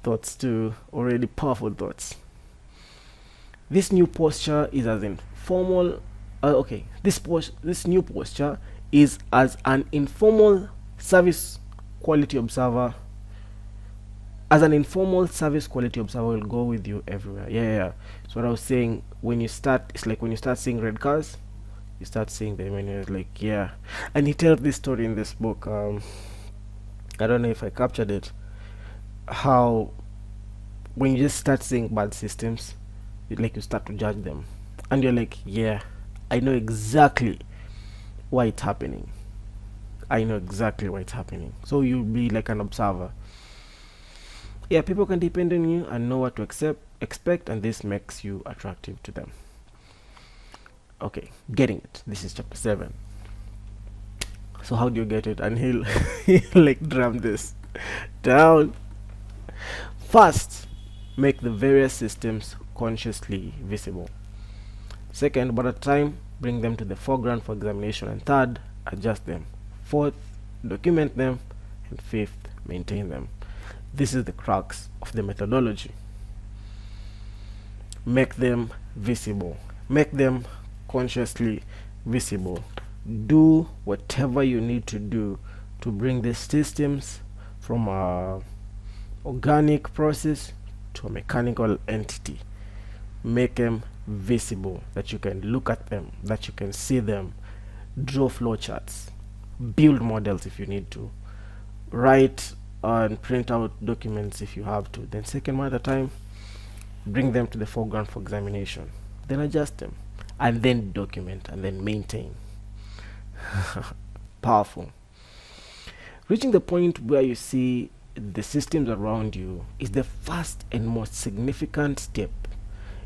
thoughts to already powerful thoughts. This new posture is as informal. This new posture is as an informal service quality observer. As an informal service quality observer will go with you everywhere. Yeah. So what I was saying, when you start, it's like when you start seeing red cars, you start seeing them and you're like, yeah. And he tells this story in this book. I don't know if I captured it. How when you just start seeing bad systems, you start to judge them, and you're like, yeah, I know exactly why it's happening. So you'll be like an observer. Yeah, people can depend on you and know what to expect, and this makes you attractive to them. Okay, getting it. This is chapter 7. So how do you get it? And he'll like drum this down. First, make the various systems consciously visible. Second, by the time, bring them to the foreground for examination. And third, adjust them. Fourth, document them. And fifth, maintain them. This is the crux of the methodology. Make them visible. Make them consciously visible. Do whatever you need to do to bring the systems from a organic process to a mechanical entity. Make them visible, that you can look at them, that you can see them. draw flowcharts, build models if you need to, write and print out documents if you have to. Then second one at a time, bring them to the foreground for examination. Then adjust them, and then document, and then maintain. Powerful. Reaching the point where you see the systems around you is the first and most significant step.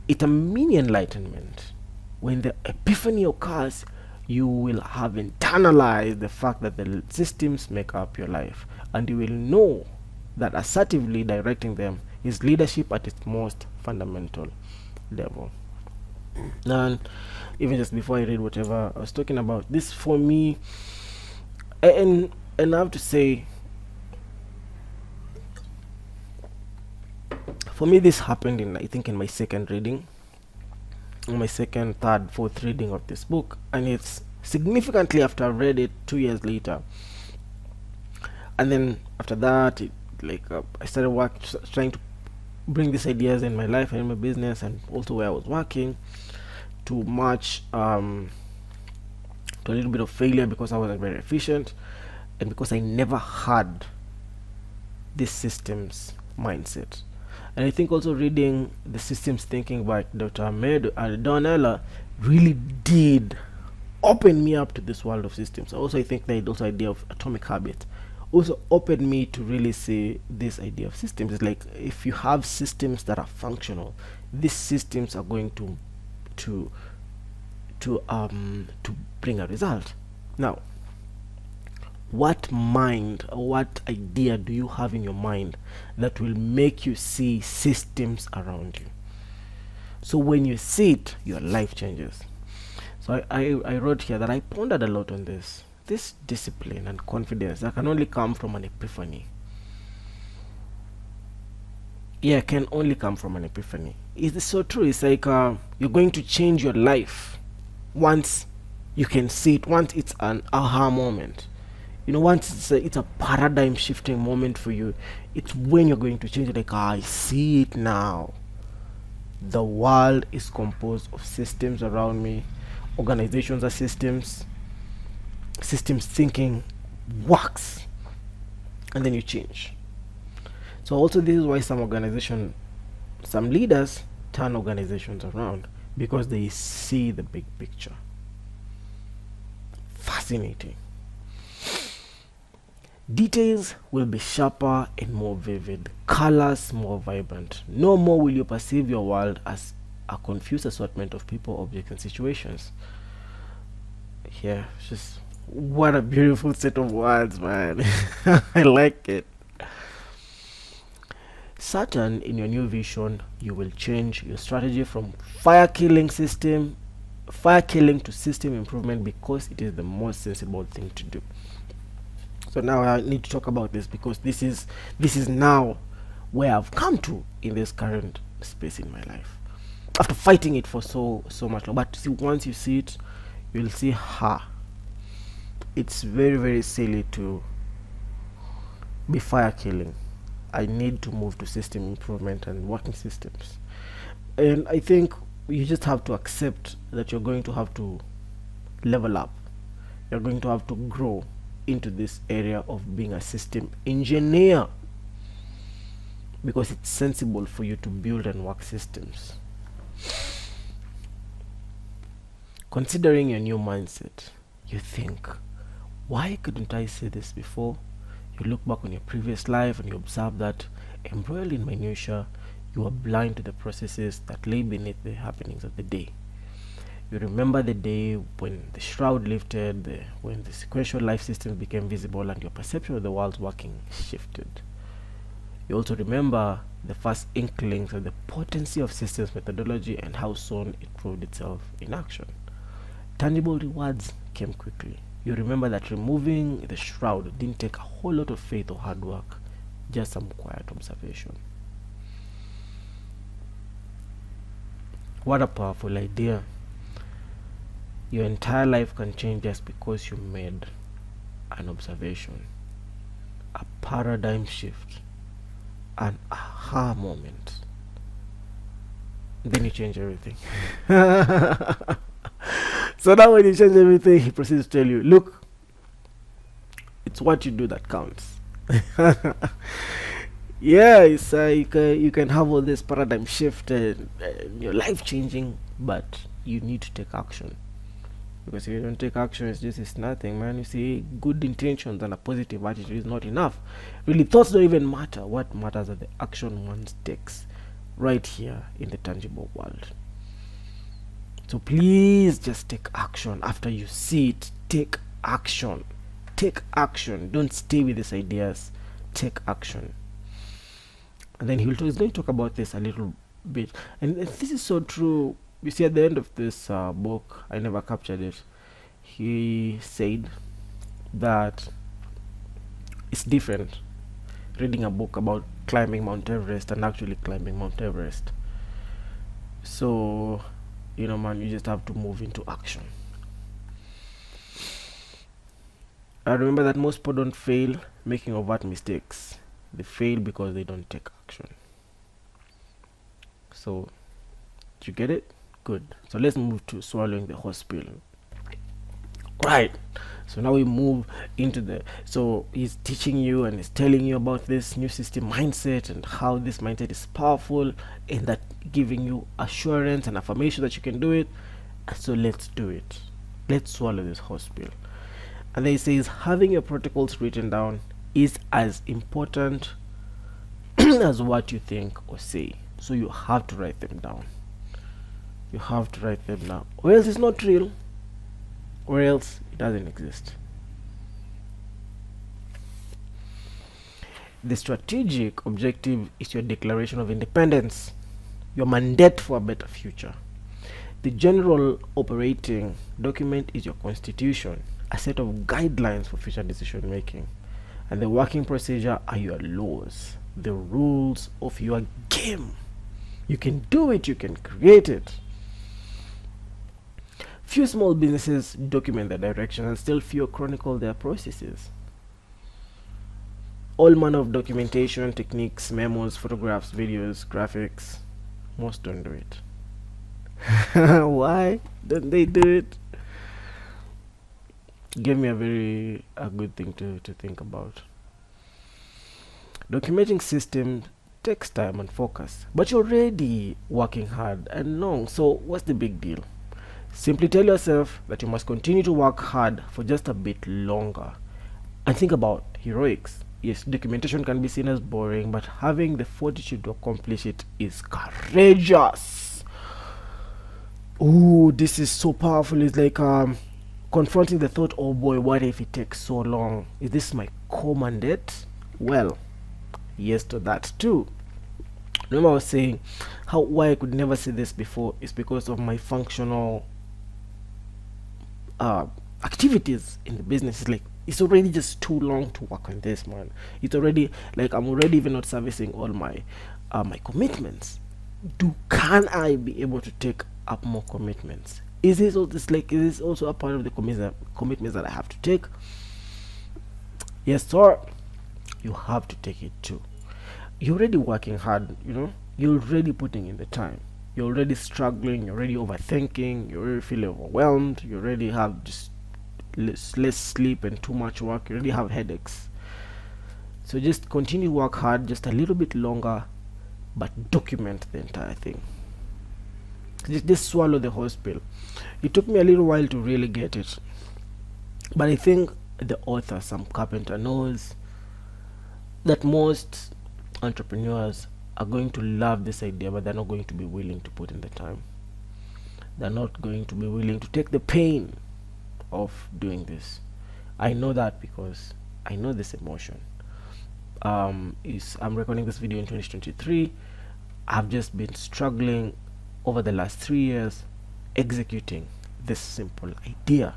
It's a mini enlightenment. When the epiphany occurs, you will have internalized the fact that the systems make up your life, and you will know that assertively directing them is leadership at its most fundamental level. And even just before I read whatever I was talking about, this for me, and I have to say, for me this happened in, I think, in my second reading, my second, third, fourth reading of this book, and it's significantly after I read it 2 years later. And then after that, I started trying to bring these ideas in my life and in my business, and also where I was working, to match to a little bit of failure because I wasn't very efficient, and because I never had this systems mindset. And I think also reading the systems thinking by Dr. Ahmed Donella really did open me up to this world of systems. Also, I think that also idea of atomic habit also opened me to really see this idea of systems. It's like, if you have systems that are functional, these systems are going to bring a result. Now, what idea do you have in your mind that will make you see systems around you? So when you see it, your life changes. So I wrote here that I pondered a lot on this discipline and confidence that can only come from an epiphany. Can only come from an epiphany. It's so true. It's like you're going to change your life once you can see it, once it's an aha moment. Once it's a paradigm shifting moment for you, it's when you're going to change it. Like, I see it now. The world is composed of systems around me. Organizations are systems. Systems thinking works. And then you change. So also this is why some leaders turn organizations around, because they see the big picture. Fascinating. Details will be sharper and more vivid, colors more vibrant. No more will you perceive your world as a confused assortment of people, objects, and situations. Just what a beautiful set of words, man. I like it. Certain in your new vision, you will change your strategy from fire killing to system improvement, because it is the most sensible thing to do. So now I need to talk about this, because this is now where I've come to in this current space in my life, after fighting it for so much long. But see, once you see it, you'll see it's very, very silly to be fire killing. I need to move to system improvement and working systems. And I think you just have to accept that you're going to have to level up. You're going to have to grow into this area of being a system engineer, because it's sensible for you to build and work systems. Considering your new mindset, you think, why couldn't I say this before? You look back on your previous life and you observe that, embroiled in minutiae, you are blind to the processes that lay beneath the happenings of the day. You remember the day when the shroud lifted, when the sequential life systems became visible and your perception of the world's working shifted. You also remember the first inklings of the potency of systems methodology and how soon it proved itself in action. Tangible rewards came quickly. You remember that removing the shroud didn't take a whole lot of faith or hard work, just some quiet observation. What a powerful idea. Your entire life can change just because you made an observation, a paradigm shift, an aha moment. Then you change everything. So now when you change everything, he proceeds to tell you, look, it's what you do that counts. Yeah, it's you can have all this paradigm shift and your life changing, but you need to take action. Because if you don't take action, it's nothing, man. You see, good intentions and a positive attitude is not enough. Really, thoughts don't even matter. What matters are the action one takes right here in the tangible world. So please just take action. After you see it, take action. Take action. Don't stay with these ideas. Take action. And then he's going to talk about this a little bit. And this is so true. You see, at the end of this book, I never captured it. He said that it's different reading a book about climbing Mount Everest and actually climbing Mount Everest. So, you know, man, you just have to move into action. I remember that most people don't fail making overt mistakes. They fail because they don't take action. So, did you get it? Good. So let's move to swallowing the horse pill. Right. So now we move into so he's teaching you and he's telling you about this new system mindset and how this mindset is powerful and that giving you assurance and affirmation that you can do it. So let's do it. Let's swallow this horse pill. And then he says having your protocols written down is as important as what you think or say. So you have to write them down. You have to write them down, or else it's not real, or else it doesn't exist. The strategic objective is your declaration of independence, your mandate for a better future. The general operating document is your constitution, a set of guidelines for future decision making. And the working procedure are your laws, the rules of your game. You can do it, you can create it. Few small businesses document their direction and still fewer chronicle their processes. All manner of documentation, techniques, memos, photographs, videos, graphics, most don't do it. Why don't they do it? Give me a good thing to think about. Documenting systems takes time and focus, but you're already working hard and long, so what's the big deal? Simply tell yourself that you must continue to work hard for just a bit longer. And think about heroics. Yes, documentation can be seen as boring, but having the fortitude to accomplish it is courageous. Ooh, this is so powerful. It's like confronting the thought, oh boy, what if it takes so long? Is this my core mandate? Well, yes to that too. Remember I was saying why I could never say this before is because of my functional activities in the business. It's like it's already just too long to work on this, man. It's already like I'm already even not servicing all my my commitments. Can I be able to take up more commitments? Is this also a part of the commitments that I have to take? Yes, sir. You have to take it too. You're already working hard, you know. You're already putting in the time. You're already struggling. You're already overthinking. You already feel overwhelmed. You already have just less sleep and too much work. You already have headaches. So just continue to work hard, just a little bit longer, but document the entire thing. Just swallow the horse pill. It took me a little while to really get it, but I think the author, Sam Carpenter, knows that most entrepreneurs are going to love this idea, but they're not going to be willing to put in the time. They're not going to be willing to take the pain of doing this. I know that because I know this emotion. I'm recording this video in 2023. I've just been struggling over the last 3 years executing this simple idea.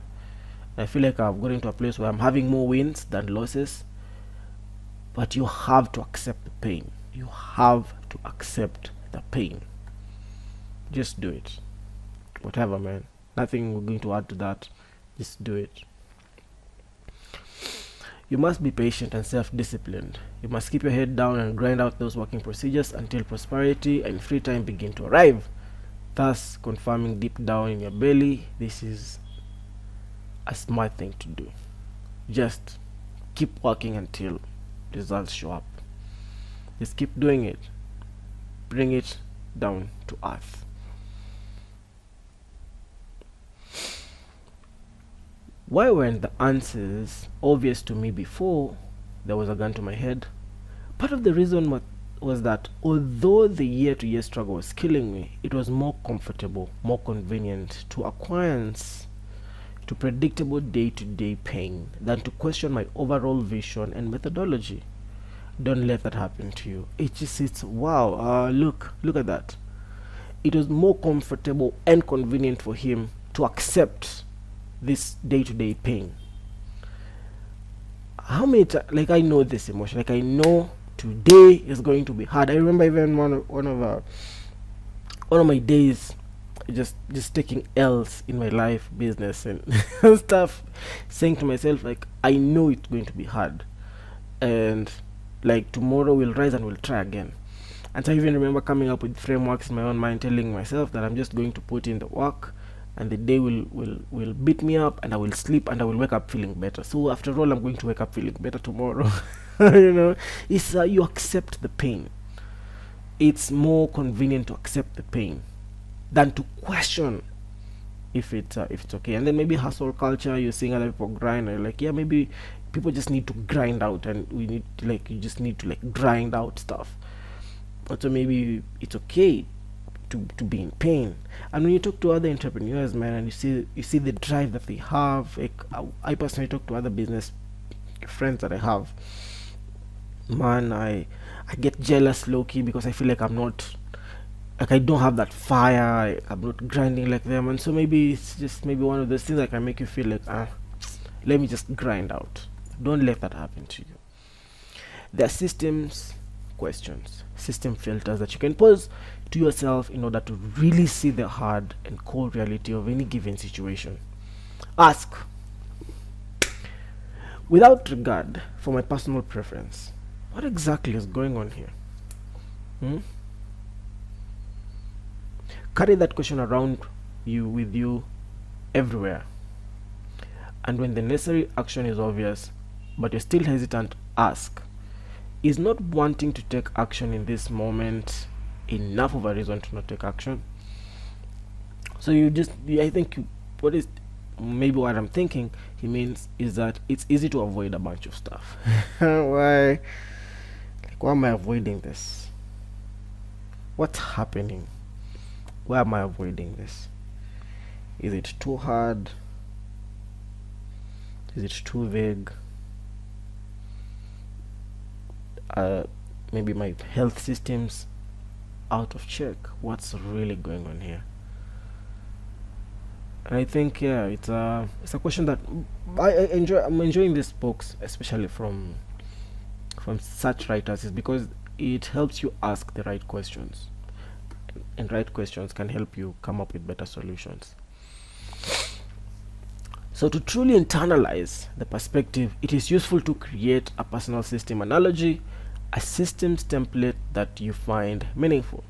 I feel like I've gotten to a place where I'm having more wins than losses, but you have to accept the pain. You have to accept the pain. Just do it. Whatever, man. Nothing we're going to add to that. Just do it. You must be patient and self-disciplined. You must keep your head down and grind out those working procedures until prosperity and free time begin to arrive, thus confirming deep down in your belly, this is a smart thing to do. Just keep working until results show up. Just keep doing it. Bring it down to earth. Why weren't the answers obvious to me before there was a gun to my head? Part of the reason was that although the year-to-year struggle was killing me, it was more comfortable, more convenient to acquiesce to predictable day-to-day pain than to question my overall vision and methodology. Don't let that happen to you. It's wow, look at that. It was more comfortable and convenient for him to accept this day-to-day pain. How many like I know this emotion, like I know today is going to be hard. I remember even one of my days just taking L's in my life, business and stuff, saying to myself like I know it's going to be hard, and like tomorrow we'll rise and we'll try again. And so I even remember coming up with frameworks in my own mind, telling myself that I'm just going to put in the work, and the day will beat me up, and I will sleep, and I will wake up feeling better. So after all, I'm going to wake up feeling better tomorrow. It's you accept the pain. It's more convenient to accept the pain than to question if it's okay. And then maybe hustle culture, you're seeing other people grind, and like, yeah, maybe people just need to grind out, and we need to you just need to grind out stuff. But so maybe it's okay to be in pain. And when you talk to other entrepreneurs, man, and you see the drive that they have, like I personally talk to other business friends that I have, man, I get jealous low-key because I feel like I'm not, like I don't have that fire, I'm not grinding like them. And so maybe it's just maybe one of those things that can make you feel like let me just grind out. Don't let that happen to you. There are systems questions, system filters that you can pose to yourself in order to really see the hard and cold reality of any given situation. Ask, without regard for my personal preference, what exactly is going on here? Carry that question around with you everywhere. And when the necessary action is obvious, but you're still hesitant, ask, is not wanting to take action in this moment enough of a reason to not take action? So I think what I'm thinking he means is that it's easy to avoid a bunch of stuff. Why am I avoiding this? What's happening? Why am I avoiding this? Is it too hard? Is it too vague? Maybe my health system's out of check. What's really going on here? And I think it's a question that I'm enjoying these books, especially from such writers, is because it helps you ask the right questions, and right questions can help you come up with better solutions. So to truly internalize the perspective, it is useful to create a personal system analogy, a systems template that you find meaningful.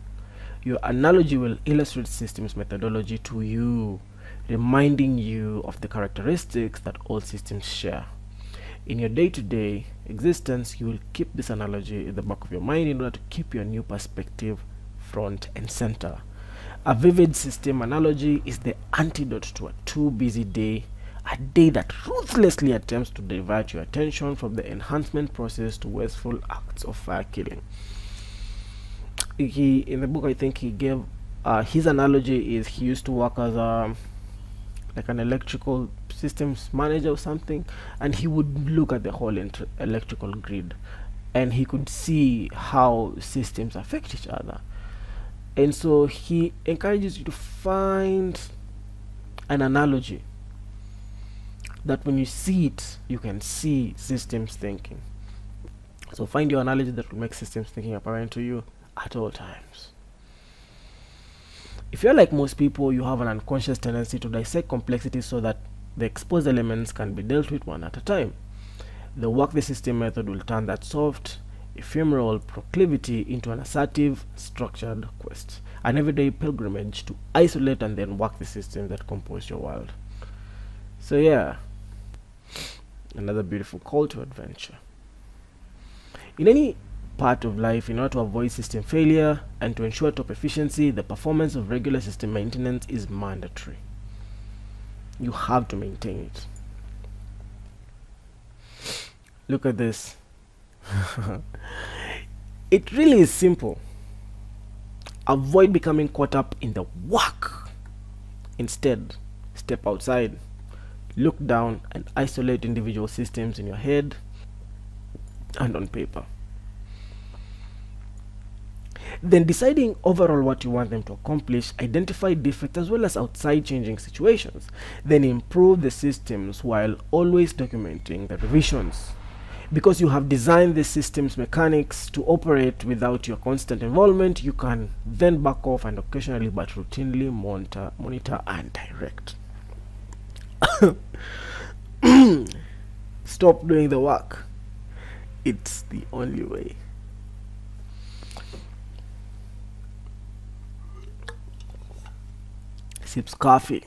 Your analogy will illustrate systems methodology to you, reminding you of the characteristics that all systems share. In your day-to-day existence, you will keep this analogy in the back of your mind in order to keep your new perspective front and center. A vivid system analogy is the antidote to a too busy day, a day that ruthlessly attempts to divert your attention from the enhancement process to wasteful acts of fire killing. In the book, I think he gave his analogy is he used to work as like an electrical systems manager or something, and he would look at the whole electrical grid, and he could see how systems affect each other. And so he encourages you to find an analogy that when you see it, you can see systems thinking. So find your analogy that will make systems thinking apparent to you at all times. If you're like most people, you have an unconscious tendency to dissect complexity so that the exposed elements can be dealt with one at a time. The work the system method will turn that soft, ephemeral proclivity into an assertive, structured quest, an everyday pilgrimage to isolate and then work the systems that compose your world. So yeah, another beautiful call to adventure. In any part of life, in order to avoid system failure and to ensure top efficiency, the performance of regular system maintenance is mandatory. You have to maintain it. Look at this. It really is simple. Avoid becoming caught up in the work. Instead, step outside, look down, and isolate individual systems in your head and on paper. Then, deciding overall what you want them to accomplish, identify defects as well as outside changing situations. Then improve the systems while always documenting the revisions. Because you have designed the system's mechanics to operate without your constant involvement, you can then back off and occasionally but routinely monitor and direct. Stop doing the work. It's the only way. Sips coffee.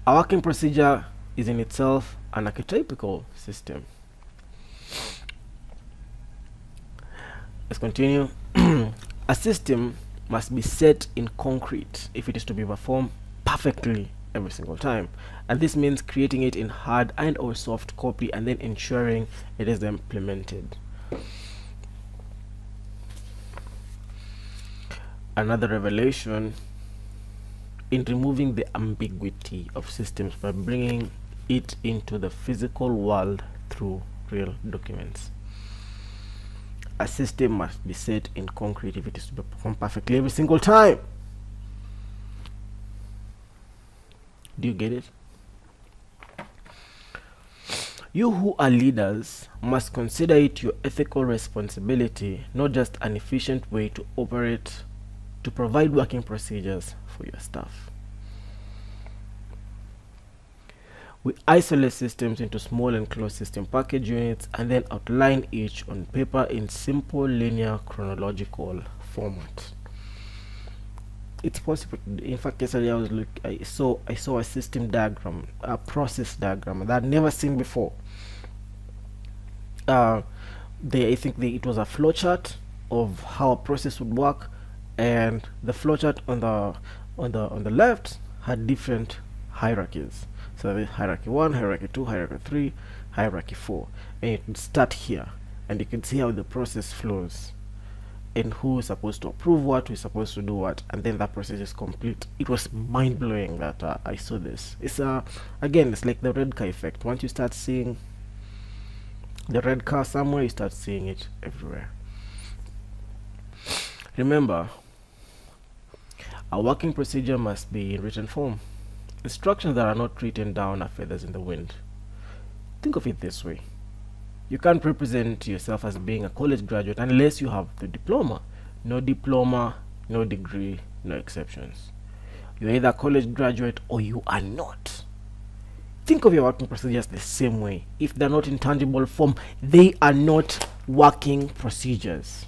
A working procedure is in itself an archetypical system. Let's continue. A system must be set in concrete if it is to be performed perfectly every single time, and this means creating it in hard and or soft copy and then ensuring it is implemented. Another revelation in removing the ambiguity of systems by bringing it into the physical world through real documents. A system must be set in concrete if it is to be performed perfectly every single time. Do you get it? You who are leaders must consider it your ethical responsibility, not just an efficient way to operate, to provide working procedures for your staff. We isolate systems into small and closed system package units and then outline each on paper in simple linear chronological format. It's possible. In fact, yesterday I saw a system diagram, a process diagram that I'd never seen before. I think it was a flowchart of how a process would work, and the flowchart on the left had different hierarchies. So the hierarchy 1, hierarchy 2, hierarchy 3, hierarchy 4, and it would start here, and you can see how the process flows and who is supposed to approve what, who is supposed to do what, and then that process is complete. It was mind-blowing that I saw this. It's again, it's like the red car effect. Once you start seeing the red car somewhere, you start seeing it everywhere. Remember, a working procedure must be in written form. Instructions that are not written down are feathers in the wind. Think of it this way. You can't represent yourself as being a college graduate unless you have the diploma. No diploma, no degree, no exceptions. You're either a college graduate or you are not. Think of your working procedures the same way. If they're not in tangible form, they are not working procedures.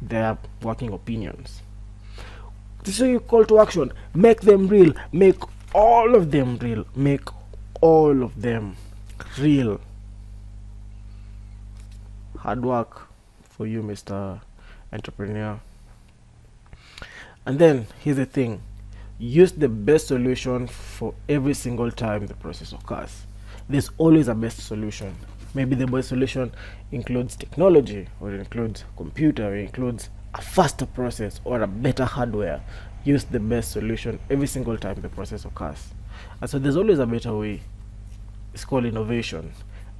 They are working opinions. This is your call to action. Make them real. Make all of them real. Make all of them real. Hard work for you, Mr. Entrepreneur. And then here's the thing. Use the best solution for every single time the process occurs. There's always a best solution. Maybe the best solution includes technology, or it includes computer, or it includes a faster process or a better hardware. Use the best solution every single time the process occurs. And so there's always a better way. It's called innovation.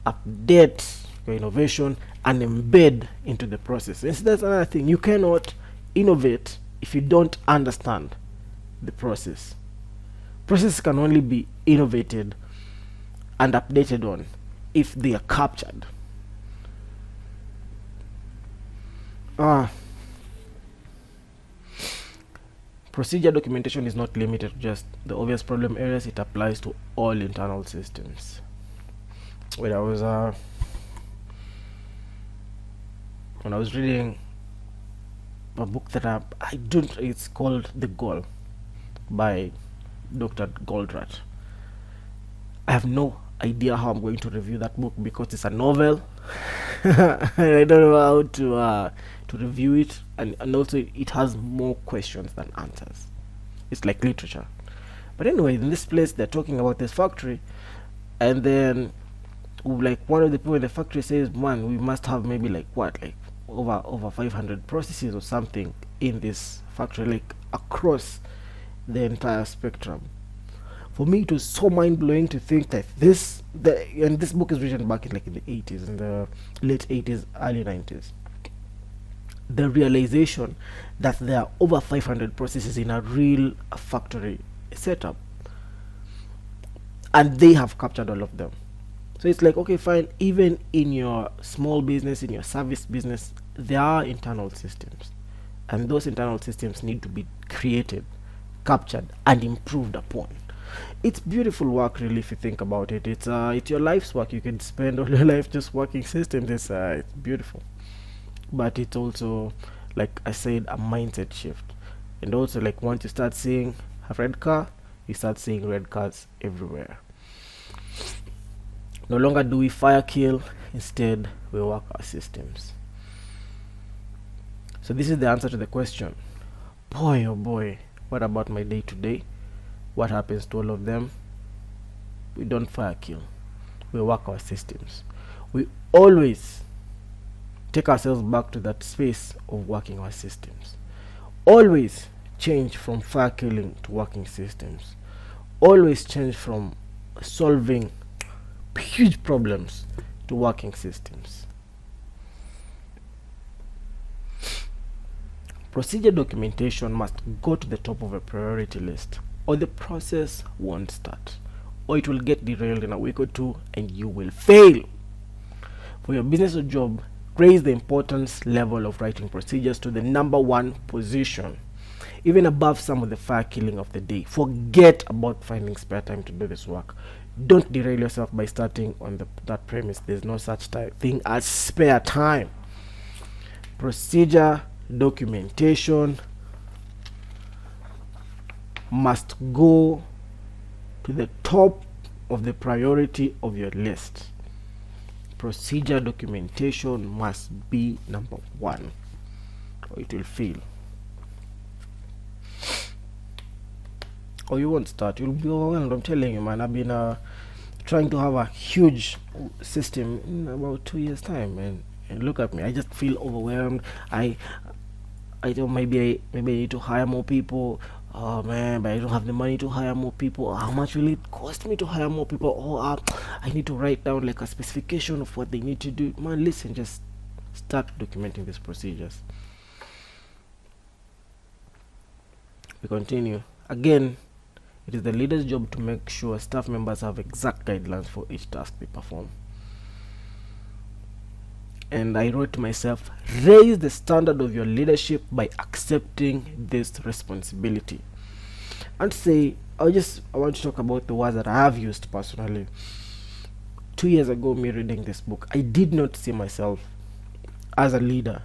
Update your innovation and embed into the process. And so that's another thing. You cannot innovate if you don't understand the process. Processes can only be innovated and updated on if they are captured. Procedure documentation is not limited to just the obvious problem areas. It applies to all internal systems. When I was reading a book that it's called The Goal by Dr. Goldratt. I have no idea how I'm going to review that book because it's a novel. I don't know how to review it, and also it has more questions than answers. It's like literature. But anyway, in this place they're talking about this factory, and then like one of the people in the factory says, man, we must have maybe like what, like over 500 processes or something in this factory, like across the entire spectrum. For me, it was so mind-blowing to think that this book is written back in the 80s, in the late 80s, early 90s. The realization that there are over 500 processes in a real factory setup, and they have captured all of them. So it's like, okay, fine, even in your small business, in your service business, there are internal systems, and those internal systems need to be created, captured, and improved upon. It's beautiful work, really, if you think about it. It's your life's work. You can spend all your life just working systems. It's beautiful, but it's also, like I said, a mindset shift. And also, like, once you start seeing a red car, you start seeing red cars everywhere. No longer do we fire kill, instead we work our systems. So this is the answer to the question. Boy, oh boy, what about my day to day? What happens to all of them? We don't fire kill, we work our systems. We always take ourselves back to that space of working our systems. Always change from fire killing to working systems. Always change from solving huge problems to working systems. Procedure documentation must go to the top of a priority list, or the process won't start, or it will get derailed in a week or two and you will fail. For your business or job, raise the importance level of writing procedures to the #1 position, even above some of the fire killing of the day. Forget about finding spare time to do this work. Don't derail yourself by starting on that premise. There's no such thing as spare time. Procedure documentation must go to the top of the priority of your list. Procedure documentation must be #1, or it will fail. Or you won't start. You'll be overwhelmed. I'm telling you, man. I've been trying to have a huge system in about 2 years' time, and look at me. I just feel overwhelmed. I don't. Maybe I need to hire more people. Oh man, but I don't have the money to hire more people. How much will it cost me to hire more people? Oh, I need to write down like a specification of what they need to do. Man, listen, just start documenting these procedures. We continue. Again, it is the leader's job to make sure staff members have exact guidelines for each task they perform. And I wrote to myself, raise the standard of your leadership by accepting this responsibility. And say, I want to talk about the words that I have used personally. 2 years ago, me reading this book, I did not see myself as a leader.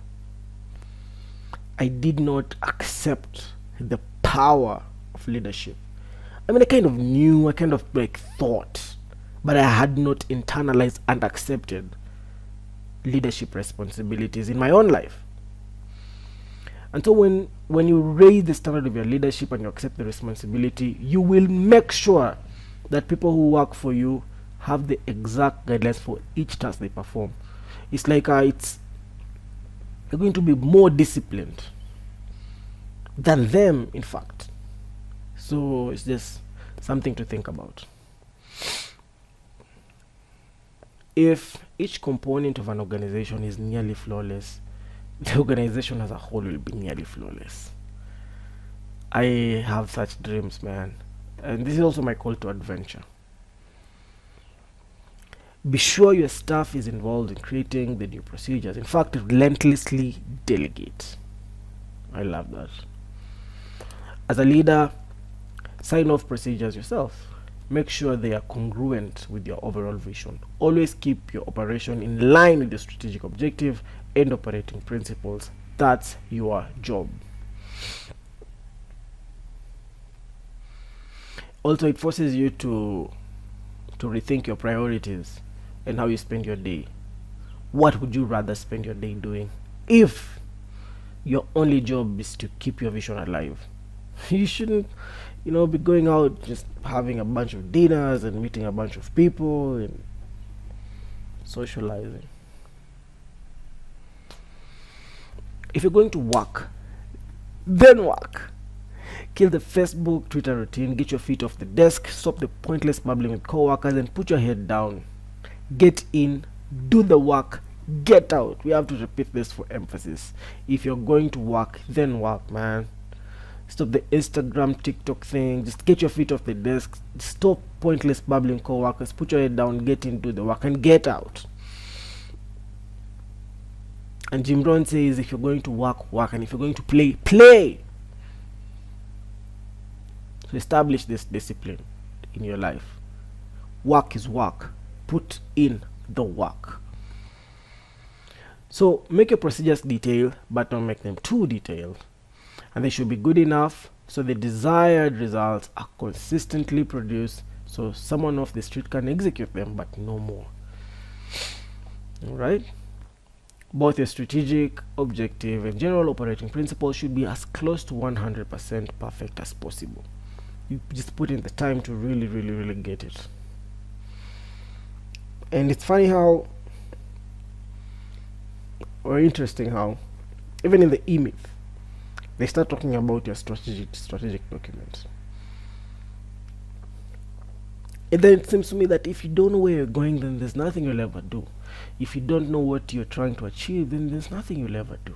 I did not accept the power of leadership. I mean, I kind of knew, I kind of like thought, but I had not internalized and accepted leadership responsibilities in my own life. And so when you raise the standard of your leadership and you accept the responsibility, you will make sure that people who work for you have the exact guidelines for each task they perform. It's like you're going to be more disciplined than them, in fact. So it's just something to think about. If each component of an organization is nearly flawless, the organization as a whole will be nearly flawless. I have such dreams, man. And this is also my call to adventure. Be sure your staff is involved in creating the new procedures. In fact, relentlessly delegate. I love that. As a leader, sign off procedures yourself. Make sure they are congruent with your overall vision. Always keep your operation in line with the strategic objective and operating principles. That's your job. Also, it forces you to rethink your priorities and how you spend your day. What would you rather spend your day doing if your only job is to keep your vision alive? You shouldn't, be going out just having a bunch of dinners and meeting a bunch of people and socializing. If you're going to work, then work. Kill the Facebook, Twitter routine, get your feet off the desk, stop the pointless babbling with coworkers, and put your head down. Get in, do the work, get out. We have to repeat this for emphasis. If you're going to work, then work, man. Stop the Instagram, TikTok thing. Just get your feet off the desk. Stop pointless babbling co-workers. Put your head down, get in, do the work, and get out. And Jim Rohn says, if you're going to work, work. And if you're going to play, play. So establish this discipline in your life. Work is work. Put in the work. So make your procedures detailed, but don't make them too detailed. And they should be good enough so the desired results are consistently produced, so someone off the street can execute them, but no more. Alright? Both your strategic, objective, and general operating principles should be as close to 100% perfect as possible. You just put in the time to really get it. And it's funny how, or interesting how, even in the E-Myth, they start talking about your strategic documents. And then it seems to me that if you don't know where you're going, then there's nothing you'll ever do. If you don't know what you're trying to achieve, then there's nothing you'll ever do.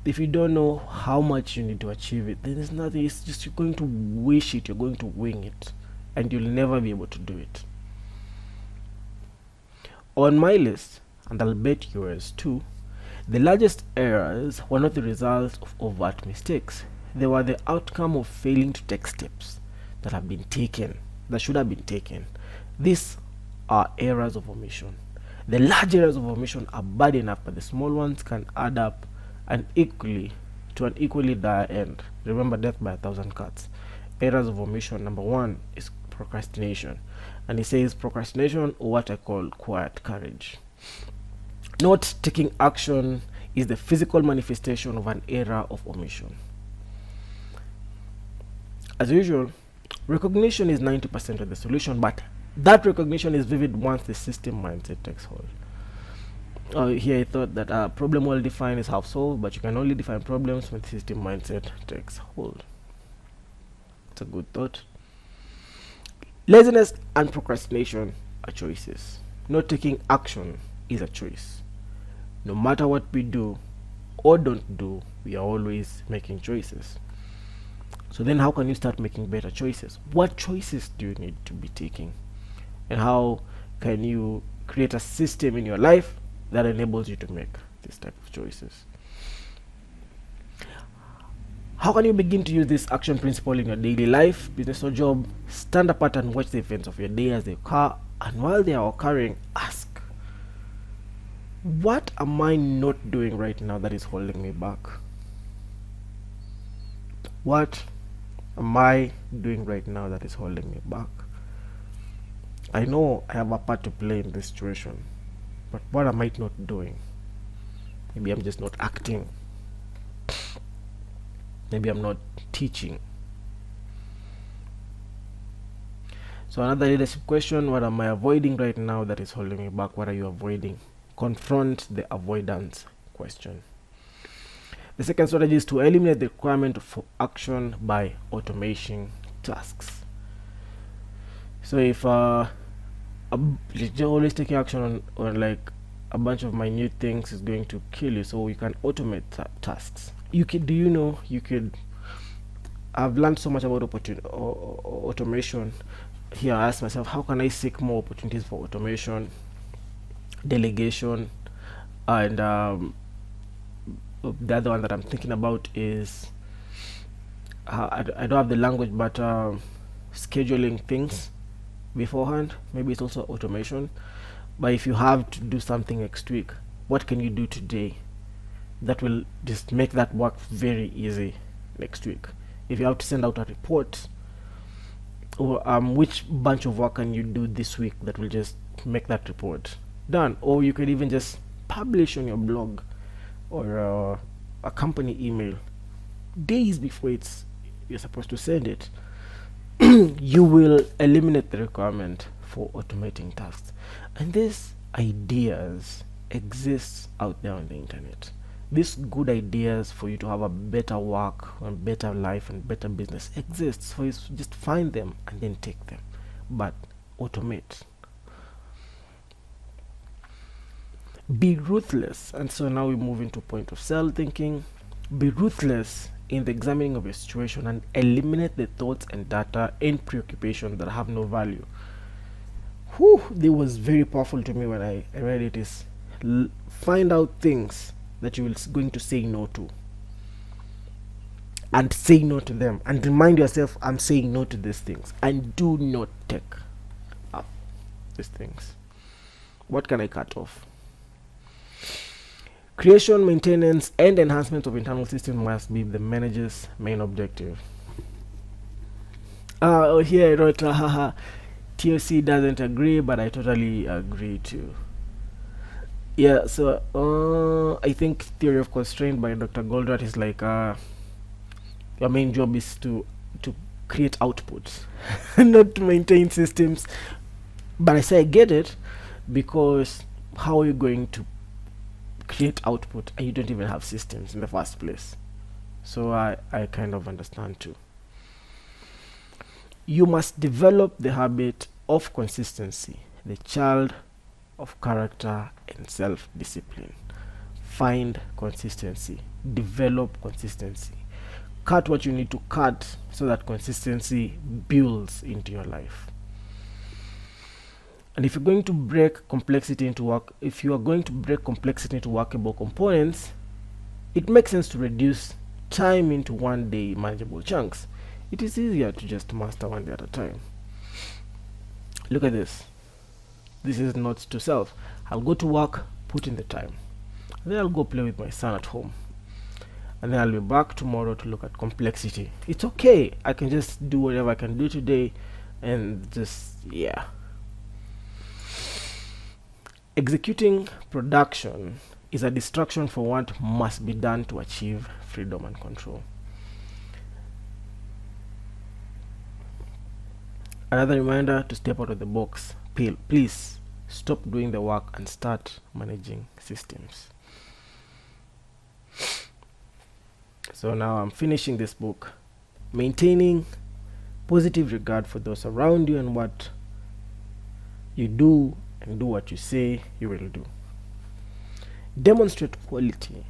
If you don't know how much you need to achieve it, then there's nothing. It's just you're going to wish it, you're going to wing it, and you'll never be able to do it. On my list, and I'll bet yours too, the largest errors were not the result of overt mistakes. They were the outcome of failing to take steps that should have been taken. These are errors of omission. The large errors of omission are bad enough, but the small ones can add up to an equally dire end. Remember, death by 1,000 cuts. Errors of omission, number one is procrastination. And he says procrastination, or what I call quiet courage. Not taking action is the physical manifestation of an error of omission. As usual, recognition is 90% of the solution, but that recognition is vivid once the system mindset takes hold. Here I thought that problem well defined is half solved, but you can only define problems when the system mindset takes hold. It's a good thought. Laziness and procrastination are choices. Not taking action is a choice. No matter what we do or don't do, we are always making choices. So then how can you start making better choices? What choices do you need to be taking? And how can you create a system in your life that enables you to make this type of choices? How can you begin to use this action principle in your daily life, business, or job? Stand apart and watch the events of your day as they occur, and while they are occurring, ask, what am I not doing right now that is holding me back? What am I doing right now that is holding me back? I know I have a part to play in this situation, but what am I not doing? Maybe I'm just not acting. Maybe I'm not teaching. So another leadership question, what am I avoiding right now that is holding me back? What are you avoiding? Confront the avoidance question. The second strategy is to eliminate the requirement for action by automating tasks. So if you're always taking action on like a bunch of minute things is going to kill you, so you can automate tasks. I've learned so much about automation. Here I ask myself, how can I seek more opportunities for automation, delegation, and the other one that I'm thinking about is I don't have the language, but scheduling things beforehand. Maybe it's also automation. But if you have to do something next week, what can you do today that will just make that work very easy next week? If you have to send out a report, or which bunch of work can you do this week that will just make that report done. Or you could even just publish on your blog or a company email days before you're supposed to send it. You will eliminate the requirement for automating tasks. And these ideas exist out there on the internet. These good ideas for you to have a better work and better life and better business exists for you to just find them and then take them, but automate. Be ruthless. And so now we move into point of cell thinking. Be ruthless in the examining of your situation and eliminate the thoughts and data and preoccupation that have no value. This was very powerful to me when I read it. Is find out things that you will going to say no to, and say no to them, and remind yourself, I'm saying no to these things, and do not take up these things. What can I cut off? Creation, maintenance, and enhancement of internal systems must be the manager's main objective. Here I wrote, TOC doesn't agree, but I totally agree too. Yeah, so I think theory of constraint by Dr. Goldratt is like your main job is to create outputs, not to maintain systems. But I say I get it, because how are you going to create output and you don't even have systems in the first place? So I kind of understand too. You must develop the habit of consistency, the child of character and self-discipline. Find consistency, develop consistency, cut what you need to cut so that consistency builds into your life. And if you're going to break complexity into workable components, it makes sense to reduce time into one day manageable chunks. It is easier to just master one day at a time. Look at this. This is notes to self. I'll go to work, put in the time. Then I'll go play with my son at home. And then I'll be back tomorrow to look at complexity. It's okay. I can just do whatever I can do today and just, yeah. Executing production is a distraction for what must be done to achieve freedom and control. Another reminder to step out of the box. Please stop doing the work and start managing systems. So now I'm finishing this book. Maintaining positive regard for those around you and what you do, and do what you say you will do. Demonstrate quality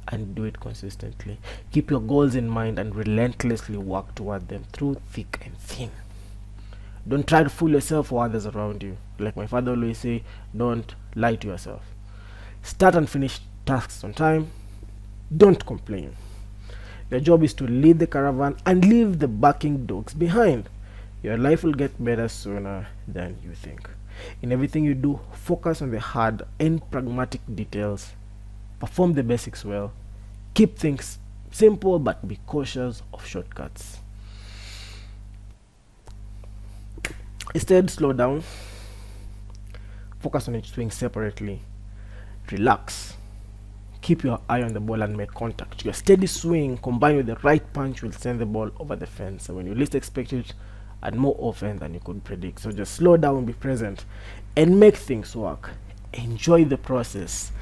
and do it consistently. Keep your goals in mind and relentlessly work toward them through thick and thin. Don't try to fool yourself or others around you. Like my father always say, don't lie to yourself. Start and finish tasks on time. Don't complain. Your job is to lead the caravan and leave the barking dogs behind. Your life will get better sooner than you think. In everything you do, focus on the hard and pragmatic details. Perform the basics well. Keep things simple, but be cautious of shortcuts. Instead, slow down. Focus on each swing separately. Relax. Keep your eye on the ball and make contact. Your steady swing combined with the right punch will send the ball over the fence. And when you least expect it, and more often than you could predict. So just slow down, be present, and make things work. Enjoy the process.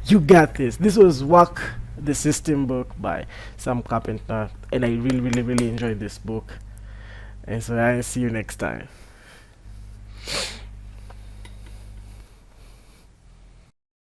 You got this. This was Work the System book by Sam Carpenter, and I really enjoyed this book. And so I'll see you next time.